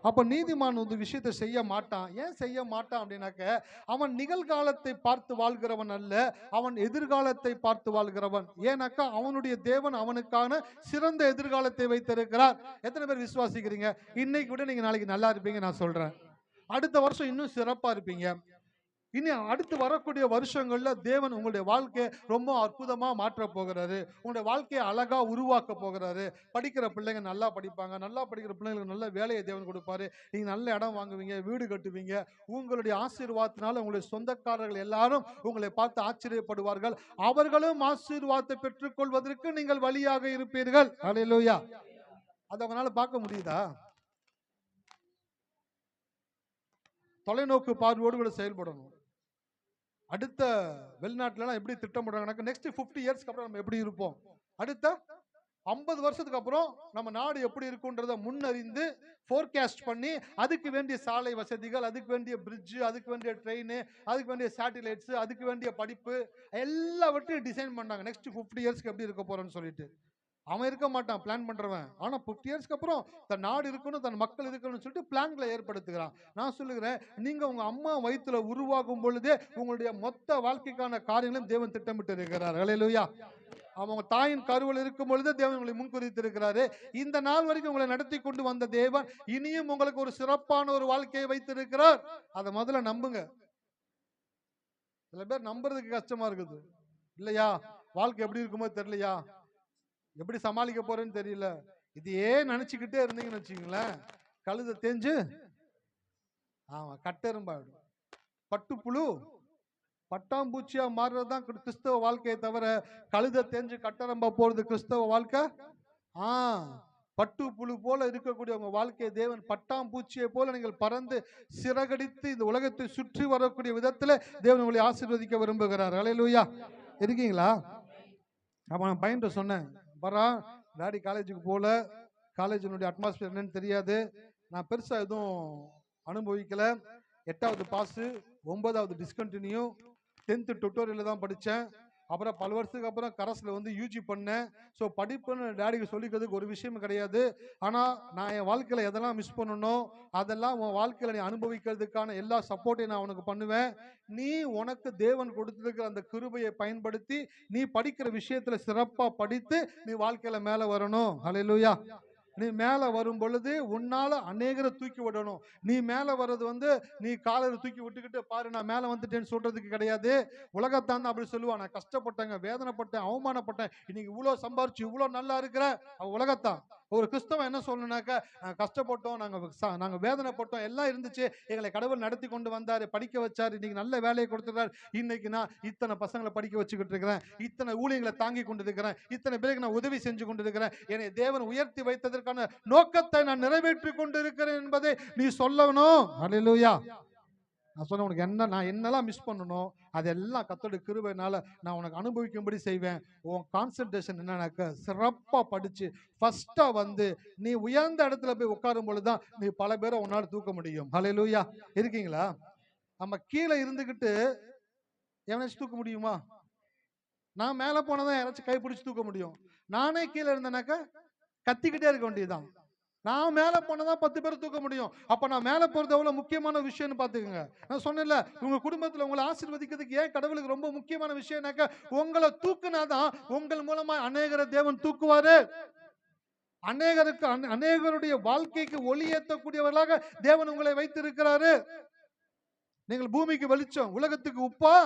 அப்ப நீதிமான் ஒரு விஷயத்தை செய்ய மாட்டான். ஏன் செய்ய மாட்டான் அப்படின்னாக்க, அவன் நிகழ்காலத்தை பார்த்து வாழ்கிறவன் அல்ல, அவன் எதிர்காலத்தை பார்த்து வாழ்கிறவன். ஏன்னாக்கா அவனுடைய தேவன் அவனுக்கான சிறந்த எதிர்காலத்தை வைத்திருக்கிறார். எத்தனை பேர் விசுவாசிக்கிறீங்க? இன்னைக்கு விட நீங்க நாளைக்கு நல்லா இருப்பீங்க. நான் சொல்றேன், அடுத்த வருஷம் இன்னும் சிறப்பா இருப்பீங்க. இனி அடுத்து வரக்கூடிய வருஷங்கள்ல தேவன் உங்களுடைய வாழ்க்கையை ரொம்ப அற்புதமா மாற்ற போகிறாரு. உங்களுடைய வாழ்க்கையை அழகா உருவாக்க போகிறாரு. படிக்கிற பிள்ளைங்க நல்லா படிப்பாங்க, நல்லா படிக்கிற பிள்ளைங்களுக்கு நல்ல வேலையை தேவன் கொடுப்பாரு. நீங்க நல்ல இடம் வாங்குவீங்க, வீடு கட்டுவீங்க. உங்களுடைய ஆசீர்வாதத்தினால உங்களுடைய சொந்தக்காரர்கள் எல்லாரும் உங்களை பார்த்து ஆச்சரியப்படுவார்கள். அவர்களும் ஆசீர்வாதத்தை பெற்றுக் கொள்வதற்கு நீங்கள் வழியாக இருப்பீர்கள். ஹல்லேலூயா. அதை அவங்களால பார்க்க முடியுதா? தொலைநோக்கு பார்வையோடு கூட செயல்படணும். அடுத்த வெளிநாட்டுல எப்படி திட்டமிடுறாங்க, நெக்ஸ்ட் 50 இயர்ஸ்க்கு அப்புறம் நம்ம எப்படி இருப்போம், அடுத்த 50 வருஷத்துக்கு அப்புறம் நம்ம நாடு எப்படி இருக்குன்றத முன்னறிந்து ஃபோர்காஸ்ட் பண்ணி அதுக்கு வேண்டிய சாலை வசதிகள், அதுக்கு வேண்டிய பிரிட்ஜ், அதுக்கு வேண்டிய ட்ரெயின், அதுக்கு வேண்டிய சேட்டிலைட்ஸ், அதுக்கு வேண்டிய படிப்பு எல்லாவற்றையும் டிசைன் பண்ணாங்க. நெக்ஸ்ட் 50 இயர்ஸ்க்கு எப்படி இருக்க போறோம்னு சொல்லிட்டு அவன் இருக்க மாட்டான் பிளான் பண்றவன். ஆனா 50 இயர்ஸ்க்கு அப்புறம் தன் நாடு இருக்கணும், தன் மக்கள் இருக்கணும்னு சொல்லிட்டு பிளான்களை ஏற்படுத்துகிறான். நான் சொல்லுகிறேன், நீங்க உங்க அம்மா வயிற்றுல உருவாகும் பொழுதே உங்களுடைய மொத்த வாழ்க்கைக்கான காரியங்களும் தேவன் திட்டமிட்டு இருக்கிறார். ஹல்லேலூயா. அவங்க தாயின் கருவில் இருக்கும் பொழுது தேவன் உங்களை முன்குறித்து இருக்கிறாரு. இந்த நாள் வரைக்கும் உங்களை நடத்தி கொண்டு வந்த தேவன் இனியும் உங்களுக்கு ஒரு சிறப்பான ஒரு வாழ்க்கையை வைத்திருக்கிறார். அதை முதல்ல நம்புங்க. சில பேர் நம்புறதுக்கு கஷ்டமா இருக்குது இல்லையா? வாழ்க்கை எப்படி இருக்குமோ தெரியலையா, எப்படி சமாளிக்க போறேன்னு தெரியல, இதையே நினைச்சுக்கிட்டே இருந்தீங்கன்னு வச்சுக்கீங்களேன், கழுத தேஞ்சு கட்டெரும்பாயிடும். பட்டுப்புழு பட்டாம்பூச்சியா மாறுறதுதான் கிறிஸ்தவ வாழ்க்கையை தவிர, கழுத தேஞ்சு கட்டரம்பா போறது கிறிஸ்தவ வாழ்க்கை? பட்டு புழு போல இருக்கக்கூடிய உங்க வாழ்க்கையை தேவன் பட்டாம்பூச்சியை போல நீங்கள் பறந்து சிறகடித்து இந்த உலகத்தை சுற்றி வரக்கூடிய விதத்துல தேவன் உங்களை ஆசீர்வதிக்க விரும்புகிறார். ஹல்லேலூயா. இருக்கீங்களா? அப்ப நான் பையன்ட்ட சொன்னேன், வரா டாடி காலேஜுக்கு போல, காலேஜினுடைய அட்மாஸ்பியர் என்னன்னு தெரியாது, நான் பெருசா எதுவும் அனுபவிக்கல, 8வது பாஸ், 9வது டிஸ்கண்டினியூ, 10th டுட்டோரியல் தான் படித்தேன், அப்புறம் பல வருஷத்துக்கு அப்புறம் கரஸில் வந்து யூஜி பண்ணேன். ஸோ படிப்புன்னு டேடிக்கு சொல்லிக்கிறதுக்கு ஒரு விஷயம் கிடையாது. ஆனால் நான் என் வாழ்க்கையில் எதெல்லாம் மிஸ் பண்ணணும் அதெல்லாம் உன் வாழ்க்கையில் நீ அனுபவிக்கிறதுக்கான எல்லா சப்போர்ட்டையும் நான் உனக்கு பண்ணுவேன். நீ உனக்கு தேவன் கொடுத்துருக்கிற அந்த கிருபையை பயன்படுத்தி நீ படிக்கிற விஷயத்தில் சிறப்பாக படித்து நீ வாழ்க்கையில் மேலே வரணும். ஹல்லேலூயா. நீ மேல வரும் பொழுது உன்னால அநேகரை தூக்கி விடணும். நீ மேல வர்றது வந்து நீ காலரை தூக்கி விட்டுக்கிட்டு பாரு நான் மேல வந்துட்டேன்னு சொல்றதுக்கு கிடையாது. உலகத்தான் அப்படி சொல்லுவான், நான் கஷ்டப்பட்டேங்க, வேதனைப்பட்டேன், அவமானப்பட்டேன், இன்னைக்கு இவ்வளவு சம்பாரிச்சு இவ்வளவு நல்லா இருக்கிற உலகத்தான். ஒரு கிறிஸ்தவன் என்ன சொல்லணும்னாக்க, கஷ்டப்பட்டோம், நாங்க வேதனைப்பட்டோம், எல்லாம் இருந்துச்சு, எங்களை கடவுள் நடத்தி கொண்டு வந்தாரு, படிக்க வச்சாரு, இன்னைக்கு நல்ல வேலையை கொடுத்துருக்காரு, இன்னைக்கு நான் இத்தனை பசங்களை படிக்க வச்சுக்கிட்டு இருக்கிறேன், இத்தனை ஊழியங்களை தாங்கி கொண்டு இருக்கிறேன், இத்தனை பேருக்கு நான் உதவி செஞ்சு கொண்டு இருக்கிறேன், என்னை தேவன் உயர்த்தி வைத்ததற்கான நோக்கத்தை நான் நிறைவேற்றி கொண்டு இருக்கிறேன் என்பதை நீ சொல்லணும். ஹல்லேலூயா. நான் சொன்ன உனக்கு நான் என்னெல்லாம் மிஸ் பண்ணணும் அதெல்லாம் கர்த்தருடைய கிருபையினால நான் உனக்கு அனுபவிக்கும்படி செய்வேன். உன் கான்சென்ட்ரேஷன் என்னன்னாக்க சிறப்பாக படிச்சு ஃபர்ஸ்டா வந்து நீ உயர்ந்த இடத்துல போய் உட்காரும் பொழுதுதான் நீ பல பேரை உன்னால தூக்க முடியும். ஹல்லேலூயா. இருக்கீங்களா? நம்ம கீழே இருந்துகிட்டு எவனாச்சும் தூக்க முடியுமா? நான் மேல போனதான் யாராச்சும் கைப்பிடிச்சு தூக்க முடியும். நானே கீழே இருந்தேனாக்க கத்திக்கிட்டே இருக்க வேண்டியதுதான். நான் மேல போனதான் 10 பேர் தூக்க முடியும். அப்ப நான் மேல போறது எவ்வளவு முக்கியமான விஷயம்னு பாத்துக்கோங்க. நான் சொன்னேன்ல, உங்க குடும்பத்துல உங்களை ஆசீர்வதிக்கிறதுக்கு ஏன் கடவுளுக்கு ரொம்ப முக்கியமான விஷயம்னாக்க, உங்களை தூக்குனாதான் உங்கள் மூலமா அநேகரை தேவன் தூக்குவாரு. அநேகருடைய வாழ்க்கைக்கு ஒளி ஏற்றக்கூடியவர்களாக தேவன் உங்களை வைத்திருக்கிறாரு. நீங்கள் பூமிக்கு வெளிச்சம், உலகத்துக்கு உப்பா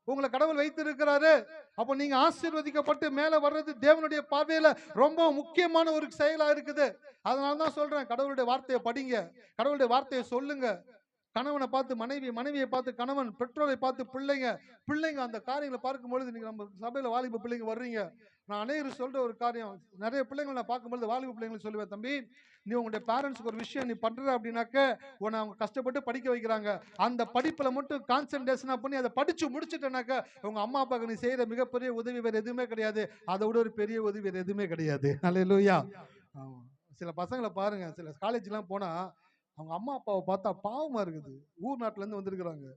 உங்களை கடவுள் வைத்திருக்கிறாரு. அப்போ நீங்க ஆசீர்வதிக்கப்பட்டு மேல வர்றது தேவனுடைய பார்வையில ரொம்ப முக்கியமான ஒரு செயலா இருக்குது. அதனாலதான் சொல்றேன், கடவுளுடைய வார்த்தையை படிங்க, கடவுளுடைய வார்த்தையை சொல்லுங்க. கணவனை பார்த்து மனைவி, மனைவியை பார்த்து கணவன், பெற்றோரை பார்த்து பிள்ளைங்க அந்த காரியங்களை பார்க்கும் பொழுது நீங்க நம்ம சபையில வாலிப பிள்ளைங்க வர்றீங்க. நான் அநேகர் சொல்ற ஒரு காரியம், நிறைய பிள்ளைங்களை நான் பார்க்கும்போது வாலிப பிள்ளைங்களை சொல்லுவேன், தம்பி நீ உங்களுடைய பேரண்ட்ஸுக்கு ஒரு விஷயம் நீ பண்ற அப்படின்னாக்க உன்னை அவங்க கஷ்டப்பட்டு படிக்க வைக்கிறாங்க, அந்த படிப்புல மட்டும் கான்சென்ட்ரேஷனா பண்ணி அதை படிச்சு முடிச்சுட்டேனாக்க உங்க அம்மா அப்பாவுக்கு நீ செய்யற மிகப்பெரிய உதவி வேற எதுவுமே கிடையாது. அதை விட ஒரு பெரிய உதவி வேற எதுவுமே கிடையாது. ஹல்லேலூயா. சில பசங்களை பாருங்க, சில காலேஜ்லாம் போனா அவங்க அம்மா அப்பாவை பார்த்தா பாவமா இருக்குது. ஊர் நாட்டுல இருந்து வந்திருக்கிறாங்க.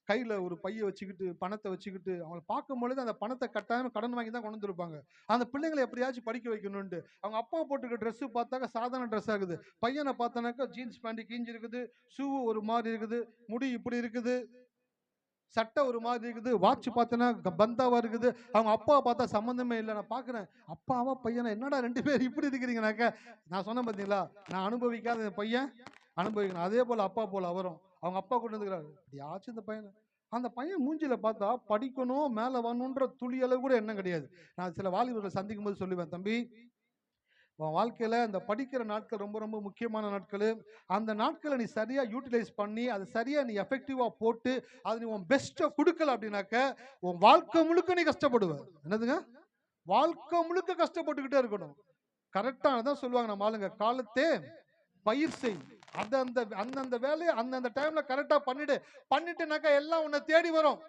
கையில ஒரு பைய வச்சுக்கிட்டு, பணத்தை வச்சுக்கிட்டு, அவங்கள பார்க்கும்பொழுது அந்த பணத்தை கட்டாயமா கடன் வாங்கி தான் கொண்டு வந்திருப்பாங்க. அந்த பிள்ளைங்கள எப்படியாச்சும் படிக்க வைக்கணும்ன்ட்டு. அவங்க அப்பா போட்டுருக்க ட்ரெஸ் பார்த்தாக்க சாதாரண ட்ரெஸ் ஆகுது. பையனை பார்த்தோன்னாக்கா ஜீன்ஸ் பேண்ட் கிழிஞ்சு இருக்குது, ஷூ ஒரு மாதிரி இருக்குது, முடி இப்படி இருக்குது, சட்டை ஒரு மாதிரி இருக்குது, வாட்ச் பார்த்தோன்னா பந்தாவா இருக்குது. அவங்க அப்பாவை பார்த்தா சம்மந்தமே இல்லை. நான் பார்க்குறேன், அப்பாவா பையனா என்னடா 2 பேர் இப்படி இருக்கிறீங்கனாக்க, நான் சொன்னேன் பார்த்தீங்களா, நான் அனுபவிக்காத என் பையன் அனுபவிக்கணும். அதே போல அப்பா போல அவரும். அவங்க அப்பா கொண்டு வந்துக்கிறாரு, எப்படியாச்சும் இந்த பையனை, அந்த பையன் மூஞ்சில பார்த்தா படிக்கணும் மேல வரணுன்ற துளி அளவு கூட எண்ணம் கிடையாது. நான் சில வாலிபர்களை சந்திக்கும் போது சொல்லுவேன், தம்பி உன் வாழ்க்கையில இந்த படிக்கிற நாட்கள் ரொம்ப ரொம்ப முக்கியமான நாட்கள். அந்த நாட்களை நீ சரியா யூட்டிலைஸ் பண்ணி அதை சரியா நீ எஃபெக்டிவா போட்டு அது நீ உன் பெஸ்ட்டை கொடுக்கல அப்படின்னாக்க உன் வாழ்க்கை முழுக்க நீ கஷ்டப்படுவ. என்னதுங்க? வாழ்க்கை முழுக்க கஷ்டப்பட்டுக்கிட்டே இருக்கணும். கரெக்டானதான் சொல்லுவாங்க நம்ம ஆளுங்க, காலத்தே பயிர் செய். அந்தந்த வேலையை அந்தந்த டைம்ல கரெக்டா பண்ணிட்டுனாக்கா எல்லாம் உன்னை தேடி வரும்.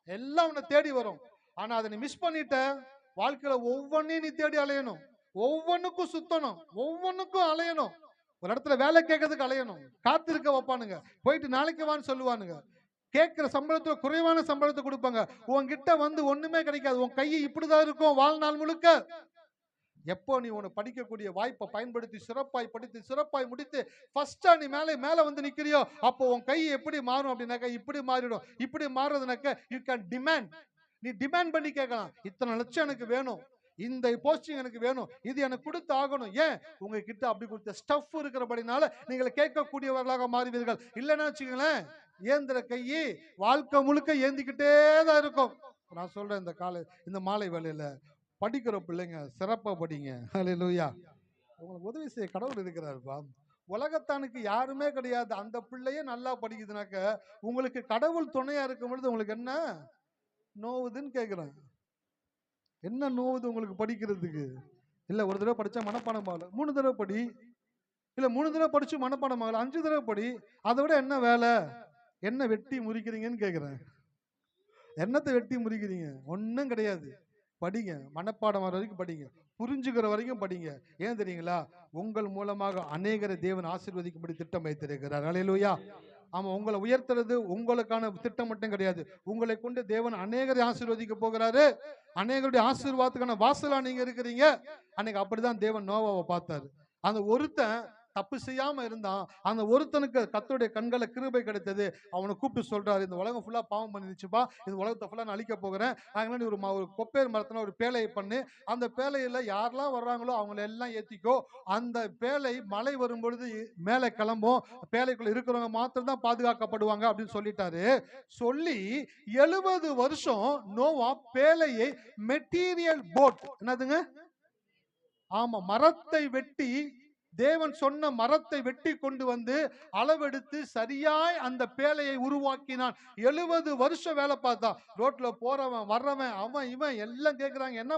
எல்லாம் உன்னை தேடி வரும். ஆனா அதை நீ மிஸ் பண்ணிட்ட, வாழ்க்கையில ஒவ்வொன்னையும் நீ தேடி அலையணும், ஒவ்வொன்றுக்கும் சுத்தணும், ஒவ்வொன்றுக்கும் அலையணும். ஒரு இடத்துல வேலை கேட்கறதுக்கு அலையணும், காத்திருக்க வைப்பானுங்க, போயிட்டு நாளைக்கு வான்னு சொல்லுவானுங்க. கேட்கிற சம்பளத்துல குறைவான சம்பளத்தை கொடுப்பாங்க. உன்கிட்ட வந்து ஒண்ணுமே கிடைக்காது. உன் கை இப்படிதான் இருக்கும் வாழ்நாள் முழுக்க. எப்போ நீ உன்னை படிக்கக்கூடிய வாய்ப்பை பயன்படுத்தி சிறப்பாய் படித்து சிறப்பாய் முடித்து ஃபர்ஸ்டா நீ மேல வந்து நிக்கிறியோ, அப்போ உன் கை எப்படி மாறும் அப்படின்னாக்கா இப்படி மாறிடும். இப்படி மாறுறதுனாக்க யூ கேன் டிமாண்ட். நீ டிமாண்ட் பண்ணி கேட்கலாம், இத்தனை லட்சம் எனக்கு வேணும், இந்த போஸ்டிங் எனக்கு வேணும், இது எனக்கு கொடுத்து ஆகணும். ஏன்? உங்ககிட்ட அப்படி கொடுத்த ஸ்டஃப் இருக்கிறபடினால நீங்கள் கேட்கக்கூடியவர்களாக மாறுவீர்கள். இல்லைன்னா வச்சுக்கங்களேன், ஏந்திர கையை வாழ்க்கை முழுக்க ஏந்திக்கிட்டே தான் இருக்கும். நான் சொல்றேன், இந்த மாலை வேலையில படிக்கிற பிள்ளைங்க சிறப்பா படிங்க. ஹல்லேலூயா. உங்களுக்கு உதவி செய்ய கடவுள் இருக்கிறாருப்பா. உலகத்தானுக்கு யாருமே கிடையாது. அந்த பிள்ளையே நல்லா படிக்குதுனாக்க உங்களுக்கு கடவுள் துணையா இருக்கும் பொழுது உங்களுக்கு என்ன நோவுதுன்னு கேட்கிறேன். என்ன நோவுது உங்களுக்கு படிக்கிறதுக்கு? இல்ல ஒரு தடவை படிச்சா மனப்பாடம் ஆகல, 3 தடவை படி. இல்ல 3 தடவை படிச்சு மனப்பாடம் ஆகல, 5 தடவை படி. அதை விட என்ன வேலை? என்ன வெட்டி முறிக்கிறீங்கன்னு கேட்கிறேன். என்னத்தை வெட்டி முறிக்கிறீங்க? ஒன்றும் கிடையாது. படிங்க, மனப்பாடம் வர வரைக்கும் படிங்க, புரிஞ்சுக்கிற வரைக்கும் படிங்க. ஏன் தெரியுங்களா? உங்கள் மூலமாக அநேகரை தேவன் ஆசீர்வதிக்கும்படி திட்டம் வைத்திருக்கிறார். ஹல்லேலூயா. ஆமா, உங்களை உயர்த்துறது உங்களுக்கான திட்டம் மட்டும் கிடையாது. உங்களை கொண்டு தேவன் அநேகரை ஆசீர்வதிக்க போகிறாரு. அநேகருடைய ஆசீர்வாதத்துக்கான வாசலா நீங்க இருக்கிறீங்க. அன்னைக்கு அப்படிதான் தேவன் நோவாவை பார்த்தாரு. அந்த ஒருத்தன் தப்பு செய்யாம இருந்தான். அந்த ஒருத்தனுக்கு கர்த்தருடைய கண்களை கிருபை கிடைத்தது. அவனை கூப்பிட்டு சொல்றாரு, இந்த உலகம் ஃபுல்லா பாவம் பண்ணிருச்சுப்பா, இந்த உலகத்தை ஃபுல்லா நான் அழிக்க போகிறேன். அதனால நீ ஒரு கொப்பேர் மரத்துல ஒரு பேழையை பண்ணு, அந்த பேழையில யாரெல்லாம் வர்றாங்களோ அவங்கள எல்லாம் ஏத்திக்கோ. அந்த பேழை மழை வரும் பொழுது மேலே கிளம்பும், பேழைக்குள்ள இருக்கிறவங்க மாத்திரம் தான் பாதுகாக்கப்படுவாங்க அப்படின்னு சொல்லிட்டாரு. சொல்லி 70 வருஷம் நோவா பேழையை மெட்டீரியல் போட், என்னதுங்க? ஆமா, மரத்தை வெட்டி, தேவன் சொன்ன மரத்தை வெட்டி கொண்டு வந்து அளவெடுத்து சரியாய் அந்த பேழையை உருவாக்கினான். 70 வருஷம் வேலை பார்த்தான். ரோட்ல போறவன் வர்றவன் அவன் இவன் எல்லாம் கேட்கிறாங்க, என்ன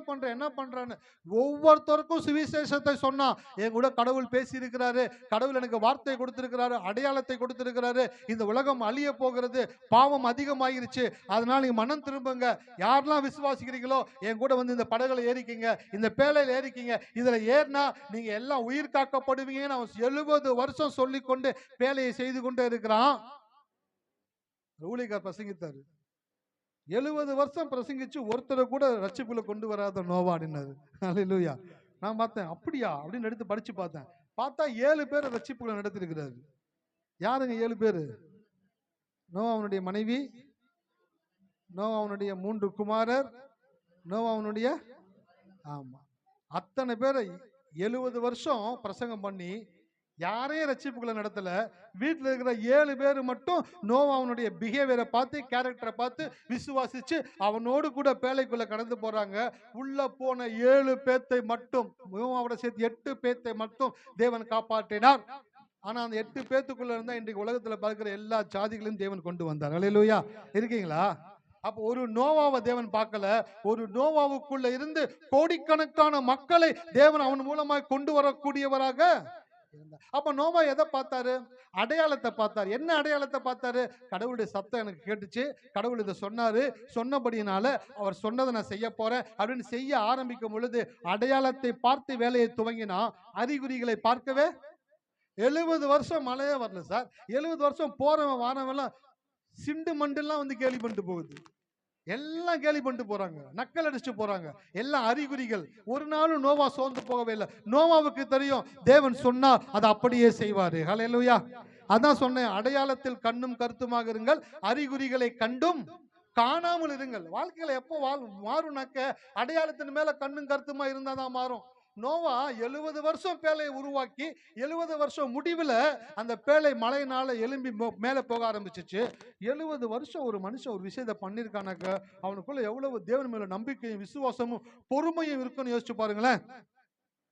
பண்றான்னு. ஒவ்வொருத்தருக்கும் சுவிசேஷத்தை சொன்னான். என் கூட கடவுள் பேசி இருக்கிறாரு, கடவுள் எனக்கு வார்த்தை கொடுத்திருக்கிறாரு, அடையாளத்தை கொடுத்திருக்கிறாரு. இந்த உலகம் அழிய போகிறது, பாவம் அதிகமாயிருச்சு, அதனால நீங்க மனம் திரும்புங்க. யாரெல்லாம் விசுவாசிக்கிறீங்களோ என் கூட வந்து இந்த படகுல ஏறிக்கிங்க, இந்த பேழையில ஏறிக்கிங்க. இதுல ஏறினா நீங்க எல்லாம் உயிர் காக்க 70 வருஷம் சொல்லிக் கொண்டு வேலையை செய்து கொண்டே இருக்கிறான். ஊழியக்காரர் பிரசங்கித்தாரு. 70 வருஷம் பிரசங்கிச்சு ஒருத்தரை கூட ரட்சிப்புல கொண்டு வராத நோவா அப்படின்னாரு. ஹல்லேலூயா. நான் பார்த்தேன், அப்படியா அப்படின்னு எடுத்து படிச்சு பார்த்தா 7 பேர் ரட்சிப்புகளை நடத்திருக்கிறாரு. யாருங்க 7 பேரு? நோவாவுடைய மனைவி, நோவாவுடைய 3 குமாரர், நோவாவுடைய, ஆமா, அத்தனை பேரை 70 வருஷம் பிரசங்கம் பண்ணி யாரையும் ரட்சிப்புகளை நடத்தல. வீட்டில் இருக்கிற 7 பேர் மட்டும் நோவாவுடைய பிஹேவியரை பார்த்து, கேரக்டரை பார்த்து விசுவாசிச்சு அவனோடு கூட பேழைக்குள்ள கடந்து போறாங்க. உள்ள போன 7 பேத்தை மட்டும், நோவாவோட சேர்த்து 8 பேத்தை மட்டும் தேவன் காப்பாற்றினார். ஆனா அந்த 8 பேத்துக்குள்ள இருந்தா இன்றைக்கு உலகத்துல பார்க்கிற எல்லா ஜாதிகளையும் தேவன் கொண்டு வந்தார். ஹல்லேலூயா. இருக்கீங்களா? அப்போ ஒரு நோவாவை தேவன் பார்க்கல, ஒரு நோவாவுக்குள்ள இருந்து கோடிக்கணக்கான மக்களை தேவன் அவன் மூலமாக கொண்டு வரக்கூடியவராக அப்ப நோவா எதை பார்த்தாரு? அடையாளத்தை பார்த்தாரு. என்ன அடையாளத்தை பார்த்தாரு? கடவுளுடைய சத்தம் எனக்கு கேட்டுச்சு, கடவுள் இதை சொன்னாரு, சொன்னபடியினால அவர் சொன்னதை நான் செய்ய போறேன் அப்படின்னு செய்ய ஆரம்பிக்கும் பொழுது அடையாளத்தை பார்த்து வேலையை துவங்கினா அறிகுறிகளை பார்க்கவே 70 வருஷம் மழையே வரல சார். 70 வருஷம் போறவன் வாரவெல்லாம் சிண்டு மண்டெல்லாம் வந்து கேலி பண்ணிட்டு போகுது. எல்லாம் கேலி பண்ணிட்டு போறாங்க, நக்கல் அடிச்சுட்டு போறாங்க. எல்லாம் அறிகுறிகள். ஒரு நாளும் நோவா சோர்ந்து போகவே இல்லை. நோவாவுக்கு தெரியும் தேவன் சொன்னா அதை அப்படியே செய்வாரு. ஹல்லேலூயா. அதான் சொன்னேன், அடையாளத்தில் கண்ணும் கருத்துமாக இருங்கள், அறிகுறிகளை கண்டும் காணாமல் இருங்கள். வாழ்க்கையில எப்போ மாறும்னாக்க அடையாளத்தின் மேல கண்ணும் கருத்துமா இருந்தாதான் மாறும். நோவா 70 வருஷம் பேழையை உருவாக்கி 70 வருஷம் முடிவில் அந்த பேழை மழையினால எலும்பி மேலே போக ஆரம்பிச்சிச்சு. 70 வருஷம் ஒரு மனுஷன் ஒரு விஷயத்தை பண்ணியிருக்கானாக்க அவனுக்குள்ள எவ்வளவு தேவன் மேல நம்பிக்கையும் விசுவாசமும் பொறுமையும் இருக்குன்னு யோசிச்சு பாருங்களேன்.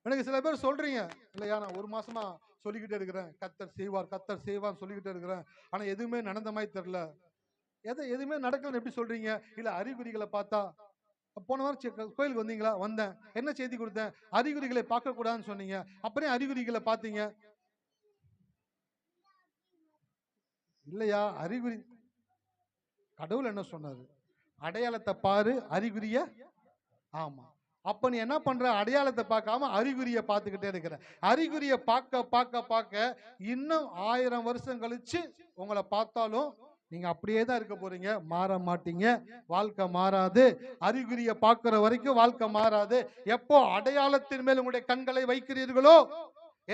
எனக்கு சில பேர் சொல்றீங்க, இல்லையா நான் ஒரு மாசமா சொல்லிக்கிட்டே இருக்கிறேன் கர்த்தர் செய்வார் கர்த்தர் செய்வார் சொல்லிக்கிட்டே இருக்கிறேன், ஆனா எதுவுமே நடந்த மாதிரி தெரியல. எதுவுமே நடக்கலன்னு எப்படி சொல்றீங்க? இல்ல அறிகுறிகளை பார்த்தா. போன வாரம் கோயிலுக்கு வந்தீங்களா? வந்தேன். என்ன செய்தி கொடுத்தேன்? அறிகுறிகளை பார்க்க கூடாதுன்னு சொன்னீங்க, அப்புறம் அறிகுறிகளை பார்த்தீங்க இல்லையா? அறிகுறி கடவுள் என்ன சொன்னாரு? அடையாளத்தை பாரு, அறிகுறிய. ஆமா. அப்ப நீ என்ன பண்ற? அடையாளத்தை பார்க்காம அறிகுறியை பார்த்துக்கிட்டே இருக்கிற. அறிகுறியை பார்க்க பார்க்க பார்க்க இன்னும் 1000 வருஷம் கழிச்சு உங்களை பார்த்தாலும் நீங்க அப்படியே தான் இருக்க போறீங்க, மாற மாட்டீங்க. வாழ்க்கை மாறாது. அறிகுறியை பார்க்கிற வரைக்கும் வாழ்க்கை மாறாது. எப்போ அடையாளத்தின் மேல் உங்களுடைய கண்களை வைக்கிறீர்களோ,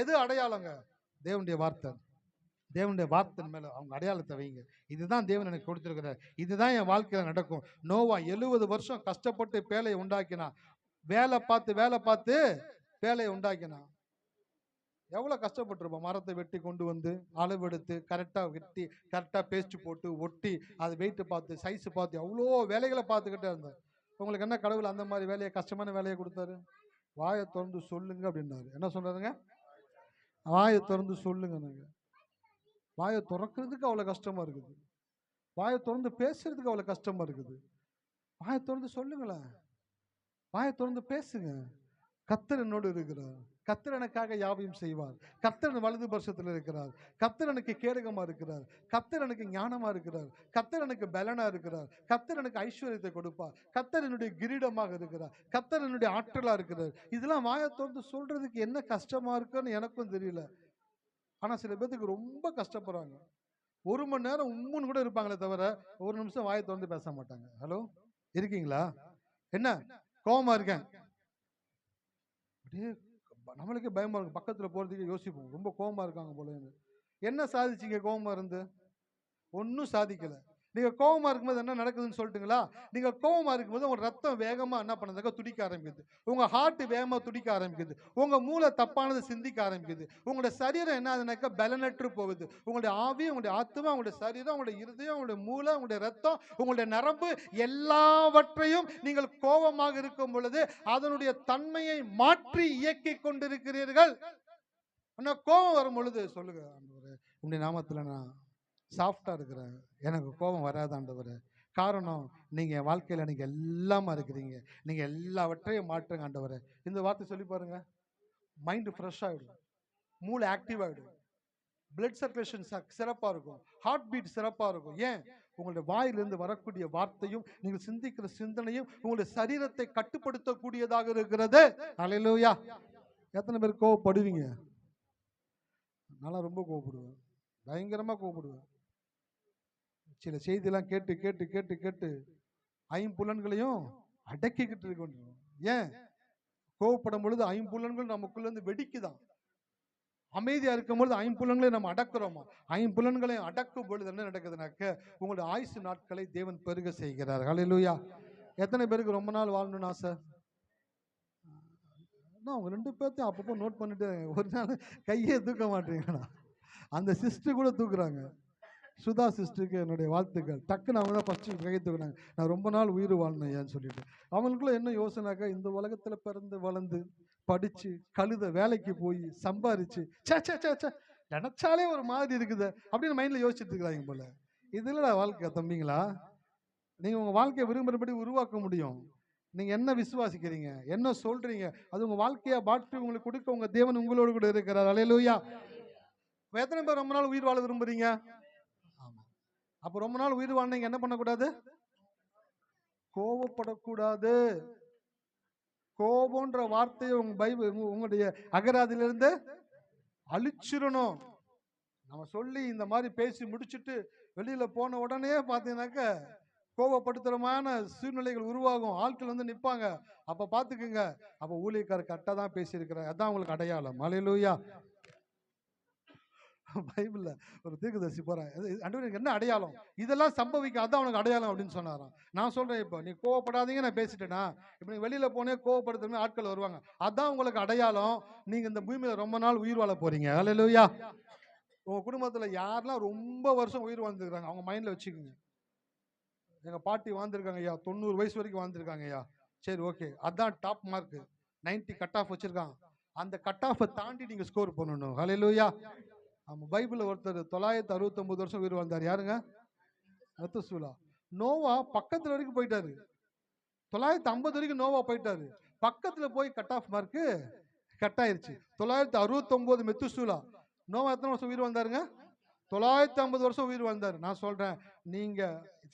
எது அடையாளங்க? தேவனுடைய வார்த்தை. தேவனுடைய வார்த்தை மேல அவங்க அடையாளத்தை வைங்க. இதுதான் தேவன் எனக்கு கொடுத்திருக்கிறார், இதுதான் என் வாழ்க்கையில நடக்கும். நோவா 70 வருஷம் கஷ்டப்பட்டு பேழையை உண்டாக்கினா, வேலை பார்த்து பேழையை உண்டாக்கினா. எவ்வளவு கஷ்டப்பட்டிருப்போம். மரத்தை வெட்டி கொண்டு வந்து அளவெடுத்து கரெக்டா வெட்டி கரெக்டா பேஸ்ட் போட்டு ஒட்டி அதை வெயிட்டு பார்த்து சைஸ் பார்த்து எவ்வளோ வேலைகளை பார்த்துக்கிட்டே இருந்தேன். உங்களுக்கு என்ன கடவுள் அந்த மாதிரி வேலையை, கஷ்டமான வேலையை கொடுத்தாரு? வாயை திறந்து சொல்லுங்க அப்படின்னாரு. என்ன சொல்றாருங்க? வாயை திறந்து சொல்லுங்க. நாங்க வாயை திறக்கிறதுக்கு அவ்வளோ கஷ்டமா இருக்குது, வாயை திறந்து பேசுறதுக்கு அவ்வளோ கஷ்டமா இருக்குது. வாயை திறந்து சொல்லுங்களேன், வாயை திறந்து பேசுங்க. கர்த்தர் என்னோடு இருக்கிறார், கர்த்தர் எனக்காக யாவையும் செய்வார், கர்த்தர் வலது பட்சத்தில் இருக்கிறார், கர்த்தர் எனக்கு கேடகமா இருக்கிறார், கர்த்தர் எனக்கு ஞானமா இருக்கிறார், கர்த்தர் எனக்கு பலனா இருக்கிறார், கர்த்தர் எனக்கு ஐஸ்வர்யத்தை கொடுப்பார், கர்த்தர் என்னுடைய கிரீடமாக இருக்கிறார், கர்த்தர் என்னுடைய ஆற்றலா இருக்கிறார். இதெல்லாம் வாயை திறந்து சொல்றதுக்கு என்ன கஷ்டமா இருக்குன்னு எனக்கும் தெரியல. ஆனா சில பேருக்கு ரொம்ப கஷ்டப்படுறாங்க. 1 மணி நேரம் உம்முன்னு கூட இருப்பாங்களே தவிர 1 நிமிஷம் வாயை திறந்து பேச மாட்டாங்க. ஹலோ, இருக்கீங்களா? என்ன கோவமா இருக்கேன், அப்படியே நம்மளுக்கே பயமா இருக்கும். பக்கத்துல போறதுக்கு யோசிப்போம், ரொம்ப கோவமா இருக்காங்க போல. என்ன சாதிச்சீங்க கோவமா இருந்து? ஒன்னும் சாதிக்கல. நீங்க கோவமா இருக்கும்போது என்ன நடக்குதுன்னு சொல்லட்டுங்களா? நீங்க கோவமா இருக்கும்போது உங்க ரத்தம் வேகமா என்ன பண்ணுறதுக்கு துடிக்க ஆரம்பிக்குது, உங்க ஹார்ட் வேகமா துடிக்க ஆரம்பிக்குது, உங்க மூளை தப்பானது சிந்திக்க ஆரம்பிக்குது, உங்களுடைய சரீரம் என்ன ஆகுதுனாக்கா பலனற்று போகுது. உங்களுடைய ஆவி, உங்களுடைய ஆத்மா, உங்களுடைய சரீரம், உங்களுடைய இருதயம், உங்களுடைய மூளை, உங்களுடைய ரத்தம், உங்களுடைய நரம்பு எல்லாவற்றையும் நீங்கள் கோபமாக இருக்கும் பொழுது அதனுடைய தன்மையை மாற்றி இயக்கி கொண்டிருக்கிறீர்கள். ஆனா கோபம் வரும் பொழுது சொல்லுங்க, உங்களுடைய நாமத்துல நான் சாஃப்டா இருக்கிறேன், எனக்கு கோபம் வராது ஆண்டவரே. காரணம், நீங்க என் வாழ்க்கையில நீங்க எல்லாமா இருக்கிறீங்க, நீங்க எல்லாவற்றையும் மாற்றுங்க ஆண்டவரே. இந்த வார்த்தை சொல்லி பாருங்க, மைண்ட் ஃப்ரெஷ் ஆகிடும், மூளை ஆக்டிவ் ஆகிடும், பிளட் சர்க்குலேஷன் சிறப்பா இருக்கும், ஹார்ட் பீட் சிறப்பா இருக்கும். ஏன்? உங்களுடைய வாயிலிருந்து வரக்கூடிய வார்த்தையும் நீங்கள் சிந்திக்கிற சிந்தனையும் உங்களுடைய சரீரத்தை கட்டுப்படுத்தக்கூடியதாக இருக்கிறது. அல்லேலூயா. எத்தனை பேர் கோவப்படுவீங்க? நான் ரொம்ப கோவப்படுவேன், பயங்கரமா கோவப்படுவேன். சில செய்தியெல்லாம் கேட்டு கேட்டு கேட்டு கேட்டு ஐம்புலன்களையும் அடக்கிக்கிட்டு இருக்க வேண்டும். ஏன்? கோவப்படும் பொழுது ஐம்புலன்கள் நமக்குள்ள இருந்து வெடிக்குதான். அமைதியா இருக்கும் பொழுது ஐம்புலன்களை நம்ம அடக்குறோமா? ஐம்புலன்களை அடக்கும் பொழுது என்ன நடக்குதுனாக்க உங்களுடைய ஆயுசு நாட்களை தேவன் பெருக செய்கிறார். ஹல்லேலூயா. எத்தனை பேருக்கு ரொம்ப நாள் வாழணும்னு ஆசை? அவங்க 2 பேர்த்தையும் அப்பப்போ நோட் பண்ணிட்டு ஒரு நாள் கையே தூக்க மாட்டீங்கன்னா அந்த சிஸ்டர் கூட தூக்குறாங்க. சுதா சிஸ்டருக்கு என்னுடைய வாழ்த்துக்கள். டக்குன்னு அவங்க தான் ஃபஸ்ட்டு கையை தூக்குறாங்க, நான் ரொம்ப நாள் உயிர் வாழ்னேன் ஏன்னு சொல்லிட்டு. அவங்களுக்குள்ள என்ன யோசனைக்கா, இந்த உலகத்துல பிறந்து வளர்ந்து படிச்சு கழுத வேலைக்கு போய் சம்பாரிச்சு நினைச்சாலே ஒரு மாதிரி இருக்குது அப்படின்னு மைண்ட்ல யோசிச்சுட்டு இருக்கிறாங்க போல. இதுல வாழ்க்கை தம்பிங்களா? நீங்க உங்க வாழ்க்கையை விரும்புறபடி உருவாக்க முடியும். நீங்க என்ன விசுவாசிக்கிறீங்க, என்ன சொல்றீங்க, அது உங்க வாழ்க்கையா மாற்றி உங்களுக்கு கொடுக்க உங்க தேவன் உங்களோடு கூட இருக்கிறார். அல்லேலூயா. எத்தனை பேர் ரொம்ப நாள் உயிர் வாழ விரும்புறீங்க? ஆமா. அப்ப ரொம்ப நாள் உயிர் வாழ நீங்க என்ன பண்ணக்கூடாது? கோபப்படக்கூடாது. கோபம்ன்ற வார்த்தையை உங்க பைபிள் உங்களுடைய அகராதியிலிருந்து அழிச்சிடணும். நம்ம சொல்லி இந்த மாதிரி பேசி முடிச்சுட்டு வெளியில போன உடனே பாத்தீங்கன்னாக்க கோபப்படுத்துறமான சூழ்நிலைகள் உருவாகும். ஆட்கள் வந்து நிப்பாங்க. அப்ப பாத்துக்குங்க, அப்ப ஊழியக்காரர் கரெக்டா தான் பேசியிருக்கிறார், அதான் உங்களுக்கு அடையாளம். அல்லேலூயா. பைபிள்ல ஒரு தீர்க்கதரிசி போறேன், ஆண்டவரே என்ன அடையாளம், இதெல்லாம் சம்பவிக்கும், அதான் உனக்கு அடையாளம் அப்படின்னு சொன்னாராம். நான் சொல்றேன், இப்போ நீ கோவப்படாதீங்க, நான் பேசிட்டேனா, இப்போ நீ வெளியில போனே கோவப்படுத்துற ஆட்கள் வருவாங்க, அதான் உங்களுக்கு அடையாளம், நீங்க இந்த பூமியில ரொம்ப நாள் உயிர் வாழ போறீங்க. அல்லேலூயா. உங்க குடும்பத்துல யாரெல்லாம் ரொம்ப வருஷம் உயிர் வாழ்ந்துருக்காங்க அவங்க மைண்ட்ல வச்சுக்கோங்க. எங்க பாட்டி வாழ்ந்துருக்காங்க ஐயா, 90 வயசு வரைக்கும் வாழ்ந்துருக்காங்க ஐயா. சரி, ஓகே, அதான் டாப் மார்க், 90 கட் ஆஃப் வச்சிருக்காங்க. அந்த கட் ஆஃபை தாண்டி நீங்க ஸ்கோர் பண்ணணும். ஹல்லேலூயா. ஆமா, பைபிள்ல ஒருத்தர் 969 வருஷம் உயிர் வாழ்ந்தார். யாருங்க? மெத்துசூலா. நோவா பக்கத்துல வரைக்கும் போயிட்டாரு. 950 வரைக்கும் நோவா போயிட்டாரு. பக்கத்துல போய் கட் ஆஃப் மார்க் கட் ஆயிருச்சு. 969 மெத்துசூலா. நோவா எத்தனை வருஷம் உயிர் வாழ்ந்தாருங்க? 950 வருஷம் உயிர் வாழ்ந்தாரு. நான் சொல்றேன், நீங்க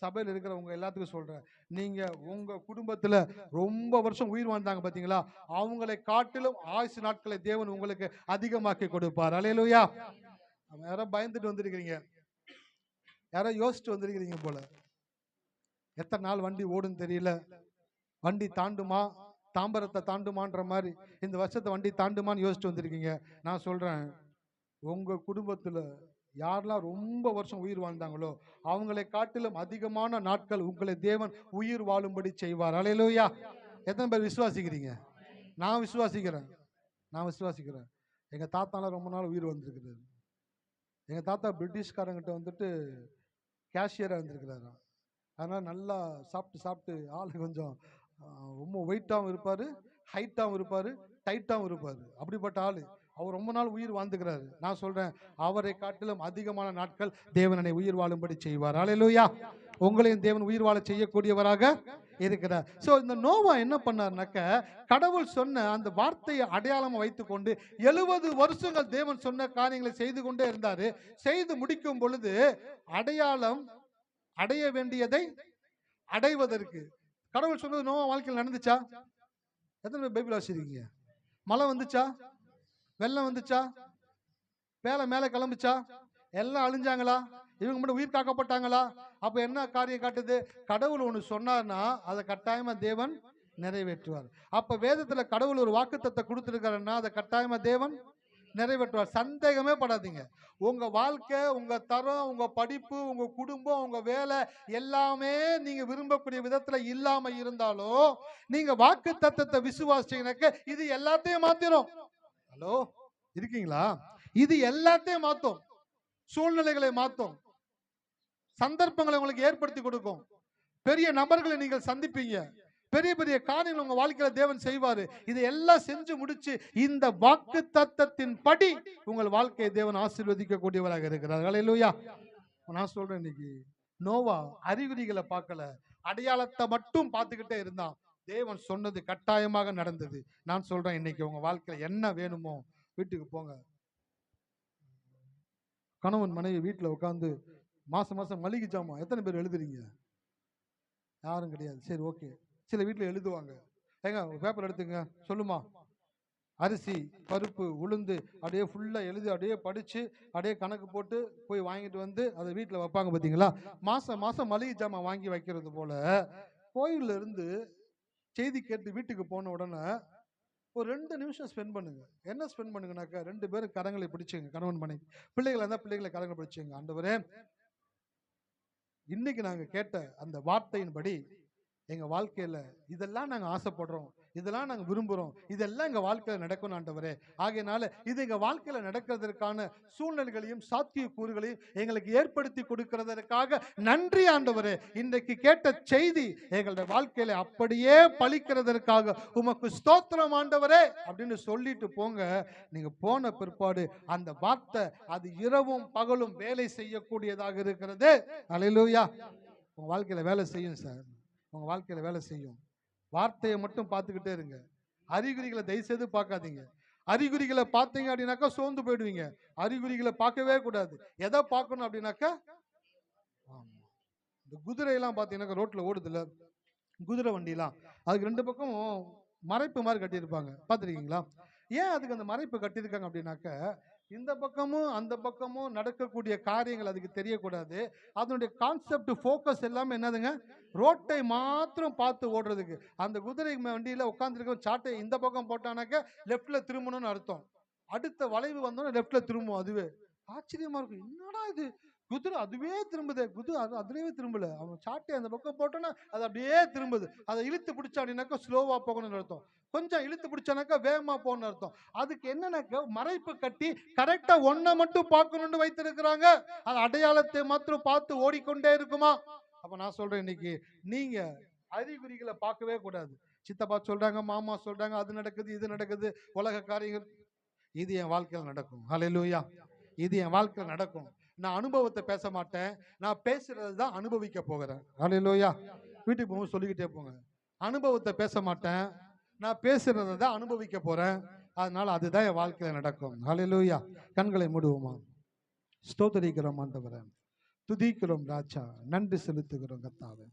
சபையில் இருக்கிறவங்க எல்லாத்துக்கும் சொல்றேன், நீங்க உங்க குடும்பத்துல ரொம்ப வருஷம் உயிர் வாழ்ந்தாங்க பாத்தீங்களா, அவங்களை காட்டிலும் ஆயுசு நாட்களை தேவன் உங்களுக்கு அதிகமாக்கி கொடுப்பார். அல்லேலூயா. யாரோ பயந்துட்டு வந்திருக்கிறீங்க, யாரோ யோசிச்சுட்டு வந்திருக்கிறீங்க போல, எத்தனை நாள் வண்டி ஓடுன்னு தெரியல, வண்டி தாண்டுமா, தாம்பரத்தை தாண்டுமான்ற மாதிரி இந்த வருஷத்தை வண்டி தாண்டுமான்னு யோசிச்சுட்டு வந்திருக்கீங்க. நான் சொல்றேன், உங்க குடும்பத்துல யாரெல்லாம் ரொம்ப வருஷம் உயிர் வாழ்ந்தாங்களோ அவங்களை காட்டிலும் அதிகமான நாட்கள் உங்களை தேவன் உயிர் வாழும்படி செய்வார். அல்லேலூயா. எத்தனை பேர் விசுவாசிக்கிறீங்க? நான் விசுவாசிக்கிறேன். எங்க தாத்தாலாம் ரொம்ப நாள் உயிர் வந்திருக்கிறாரு. எங்க தாத்தா பிரிட்டிஷ்காரங்கிட்ட வந்துட்டு கேஷியரா இருந்திருக்கிறாரு. அதனால நல்லா சாப்பிட்டு ஆளு கொஞ்சம் ரொம்ப வெயிட்டாகவும் இருப்பாரு, ஹைட்டாகவும் இருப்பாரு, டைட்டாகவும் இருப்பாரு. அப்படிப்பட்ட ஆளு அவர் ரொம்ப நாள் உயிர் வாழ்ந்துக்கிறாரு. நான் சொல்றேன், அவரை காட்டிலும் அதிகமான நாட்கள் தேவனை உயிர் வாழும்படி செய்வார். அல்லேலூயா. உங்களையும் தேவன் உயிர் வாழ செய்யக்கூடியவராக இருக்கிறார். சோ இந்த நோவா என்ன பண்ணார்னாக்க, கடவுள் சொன்ன அந்த வார்த்தையை அடையாளமா வைத்துக்கொண்டு 70 வருஷங்கள் தேவன் சொன்ன காரியங்களை செய்து கொண்டே இருந்தாரு. செய்து முடிக்கும் பொழுது அடையாளம் அடைய வேண்டியதை அடைவதற்கு கடவுள் சொன்னது நோவா வாழ்க்கையில் நடந்துச்சா? எத்தனை பேர் பைபிள் வாசிக்கிறீங்க? மழை வந்துச்சா? வெள்ளம் வந்துச்சா? மேல கிளம்புச்சா? எல்லாம் அழிஞ்சாங்களா? இவங்க மட்டும் உயிர் காக்கப்பட்டாங்களா? அப்ப என்ன காரியம் காட்டுது? கடவுள் ஒண்ணு சொன்னார்னா அதை கட்டாயமா தேவன் நிறைவேற்றுவார். அப்ப வேதத்துல கடவுள் ஒரு வாக்குத்தத்தத்தை கொடுத்திருக்காருன்னா அதை கட்டாயமா தேவன் நிறைவேற்றுவார். சந்தேகமே படாதீங்க. உங்க வாழ்க்கை, உங்க தரம், உங்க படிப்பு, உங்க குடும்பம், உங்க வேலை எல்லாமே நீங்க விரும்பக்கூடிய விதத்துல இல்லாம இருந்தாலும் நீங்க வாக்குத்தத்தத்தை விசுவாசிச்சீங்கன்னாக்க இது எல்லாத்தையும் மாத்திரும். ஹலோ, இருக்கீங்களா? இது எல்லாத்தையும் மாத்தும். சூழ்நிலைகளை மாத்தும், சந்தர்ப்பங்களை உங்களுக்கு ஏற்படுத்தி கொடுக்கும், பெரிய நபர்களை நீங்கள் சந்திப்பீங்க, பெரிய பெரிய காரியங்கள் உங்க வாழ்க்கையில தேவன் செய்வாரு. இதை எல்லாம் செஞ்சு முடிச்சு இந்த வாக்கு தத்தத்தின் படி உங்கள் வாழ்க்கையை தேவன் ஆசீர்வதிக்க கூடியவராக இருக்கிறார். அல்லேலூயா. நான் சொல்றேன், இன்னைக்கு நோவா அறிகுறிகளை பார்க்கல, அடையாளத்தை மட்டும் பார்த்துக்கிட்டே இருந்தான். தேவன் சொன்னது கட்டாயமாக நடந்தது. நான் சொல்றேன், இன்னைக்கு உங்க வாழ்க்கையில என்ன வேணுமோ வீட்டுக்கு போங்க. கணவன் மனைவி வீட்டுல உட்காந்து மாசம் மளிகை ஜாமான் எத்தனை பேர் எழுதுறீங்க? யாரும் கிடையாது. சரி, ஓகே. சில வீட்டுல எழுதுவாங்க, ஏங்க பேப்பர் எடுத்துங்க, சொல்லுமா, அரிசி பருப்பு உளுந்து அப்படியே ஃபுல்லா எழுதி அப்படியே படிச்சு அப்படியே கணக்கு போட்டு போய் வாங்கிட்டு வந்து அதை வீட்டுல வைப்பாங்க. பாத்தீங்களா? மாசம் மளிகை ஜாமான் வாங்கி வைக்கிறது போல கோயில்ல இருந்து செய்தி கேட்டு வீட்டுக்கு போன உடனே ஒரு 2 நிமிஷம் ஸ்பெண்ட் பண்ணுங்க. என்ன ஸ்பெண்ட் பண்ணுங்கனாக்கா, 2 பேரும் கரங்களை பிடிச்சுங்க, கணவன் மனைவி. பிள்ளைகளை இருந்தா பிள்ளைகளை கரங்களை பிடிச்சுங்க. ஆண்டவரே, இன்னைக்கு நாங்க கேட்ட அந்த வார்த்தையின்படி எங்க வாழ்க்கையில இதெல்லாம் நாங்க ஆசைப்படுறோம், இதெல்லாம் நாங்க விரும்புறோம், இதெல்லாம் எங்க வாழ்க்கையில நடக்கும் ஆண்டவரே. ஆகையினால இது எங்க வாழ்க்கையில நடக்கிறதுக்கான சூழ்நிலைகளையும் சாத்திய கூறுகளையும் எங்களுக்கு ஏற்படுத்தி கொடுக்கிறதற்காக நன்றி ஆண்டவரே. இன்றைக்கு கேட்ட செய்தி எங்களுடைய வாழ்க்கையில அப்படியே பலிக்கிறதற்காக உமக்கு ஸ்தோத்திரம் ஆண்டவரே அப்படின்னு சொல்லிட்டு போங்க. நீங்க போன பிற்பாடு அந்த வார்த்தை அது இரவும் பகலும் வேலை செய்யக்கூடியதாக இருக்கிறது. அல்லேலூயா. உங்க வாழ்க்கையில வேலை செய்யும் சார், உங்க வாழ்க்கையில வேலை செய்யும். வார்த்தையை மட்டும் பார்த்துக்கிட்டே இருங்க. அறிகுறிகளை தயவு செய்து பார்க்காதீங்க. அறிகுறிகளை பார்த்தீங்க அப்படின்னாக்கா சோர்ந்து போயிடுவீங்க. அறிகுறிகளை பார்க்கவே கூடாது. எதை பார்க்கணும் அப்படின்னாக்கா, ஆமா, இந்த குதிரையெல்லாம் பார்த்தீங்கன்னாக்கா ரோட்ல ஓடுதுல, குதிரை வண்டிலாம், அதுக்கு 2 பக்கமும் மறைப்பு மாதிரி கட்டியிருப்பாங்க. பார்த்துருக்கீங்களா? ஏன் அதுக்கு அந்த மறைப்பு கட்டியிருக்காங்க அப்படின்னாக்க, இந்த பக்கமும் அந்த பக்கமும் நடக்கக்கூடிய காரியங்கள் அதுக்கு தெரியக்கூடாது. அதனுடைய கான்செப்ட் ஃபோக்கஸ் எல்லாமே என்னதுங்க, ரோட்டை மாத்திரம் பார்த்து ஓடுறதுக்கு. அந்த குதிரை வண்டியில உட்காந்துருக்க சாட்டை இந்த பக்கம் போட்டானாக்க லெஃப்ட்ல திரும்பணும்னு அர்த்தம். அடுத்த வளைவு வந்தோடனே லெஃப்ட்ல திரும்பும். அதுவே ஆச்சரியமா இருக்கும். என்னடா இது, குதிரை அதுவே திரும்புது, குதிரை அதுவே திரும்பல, அவன் சாட்டை அந்த பக்கம் போட்டோன்னா அது அப்படியே திரும்புது. அதை இழுத்து பிடிச்சா அப்படின்னாக்கா ஸ்லோவா போகணும்னு அர்த்தம். கொஞ்சம் இழுத்து பிடிச்சானாக்கா வேகமா போகணும்னு அர்த்தம். அதுக்கு என்னன்னாக்கா மறைப்பு கட்டி கரெக்டா ஒன்ன மட்டும் பார்க்கணும்னு வைத்திருக்கிறாங்க. அது அடையாளத்தை மாத்திரம் பார்த்து ஓடிக்கொண்டே இருக்குமா? அப்ப நான் சொல்றேன், இன்னைக்கு நீங்க அறிகுறிகளை பார்க்கவே கூடாது. சித்தப்பா சொல்றாங்க, மாமா சொல்றாங்க, அது நடக்குது இது நடக்குது, உலக காரியங்கள். இது என் வாழ்க்கையில் நடக்கும். ஹல்லேலூயா. இது என் வாழ்க்கையில் நடக்கும். நான் அனுபவத்தை பேச மாட்டேன், நான் பேசுறது தான் அனுபவிக்க போகிறேன். ஹல்லேலூயா. வீட்டுக்கு போகும்போது சொல்லிக்கிட்டே போங்க, அனுபவத்தை பேச மாட்டேன், நான் பேசுறதை தான் அனுபவிக்க போறேன். அதனால அதுதான் என் வாழ்க்கையில நடக்கும். ஹல்லேலூயா. கண்களை மூடுவோமா? ஸ்தோத்திரிக்கிறோம் ஆண்டவரே, துதிக்கிறோம் ராஜா, நன்றி செலுத்துகிறோம் கர்த்தாவே.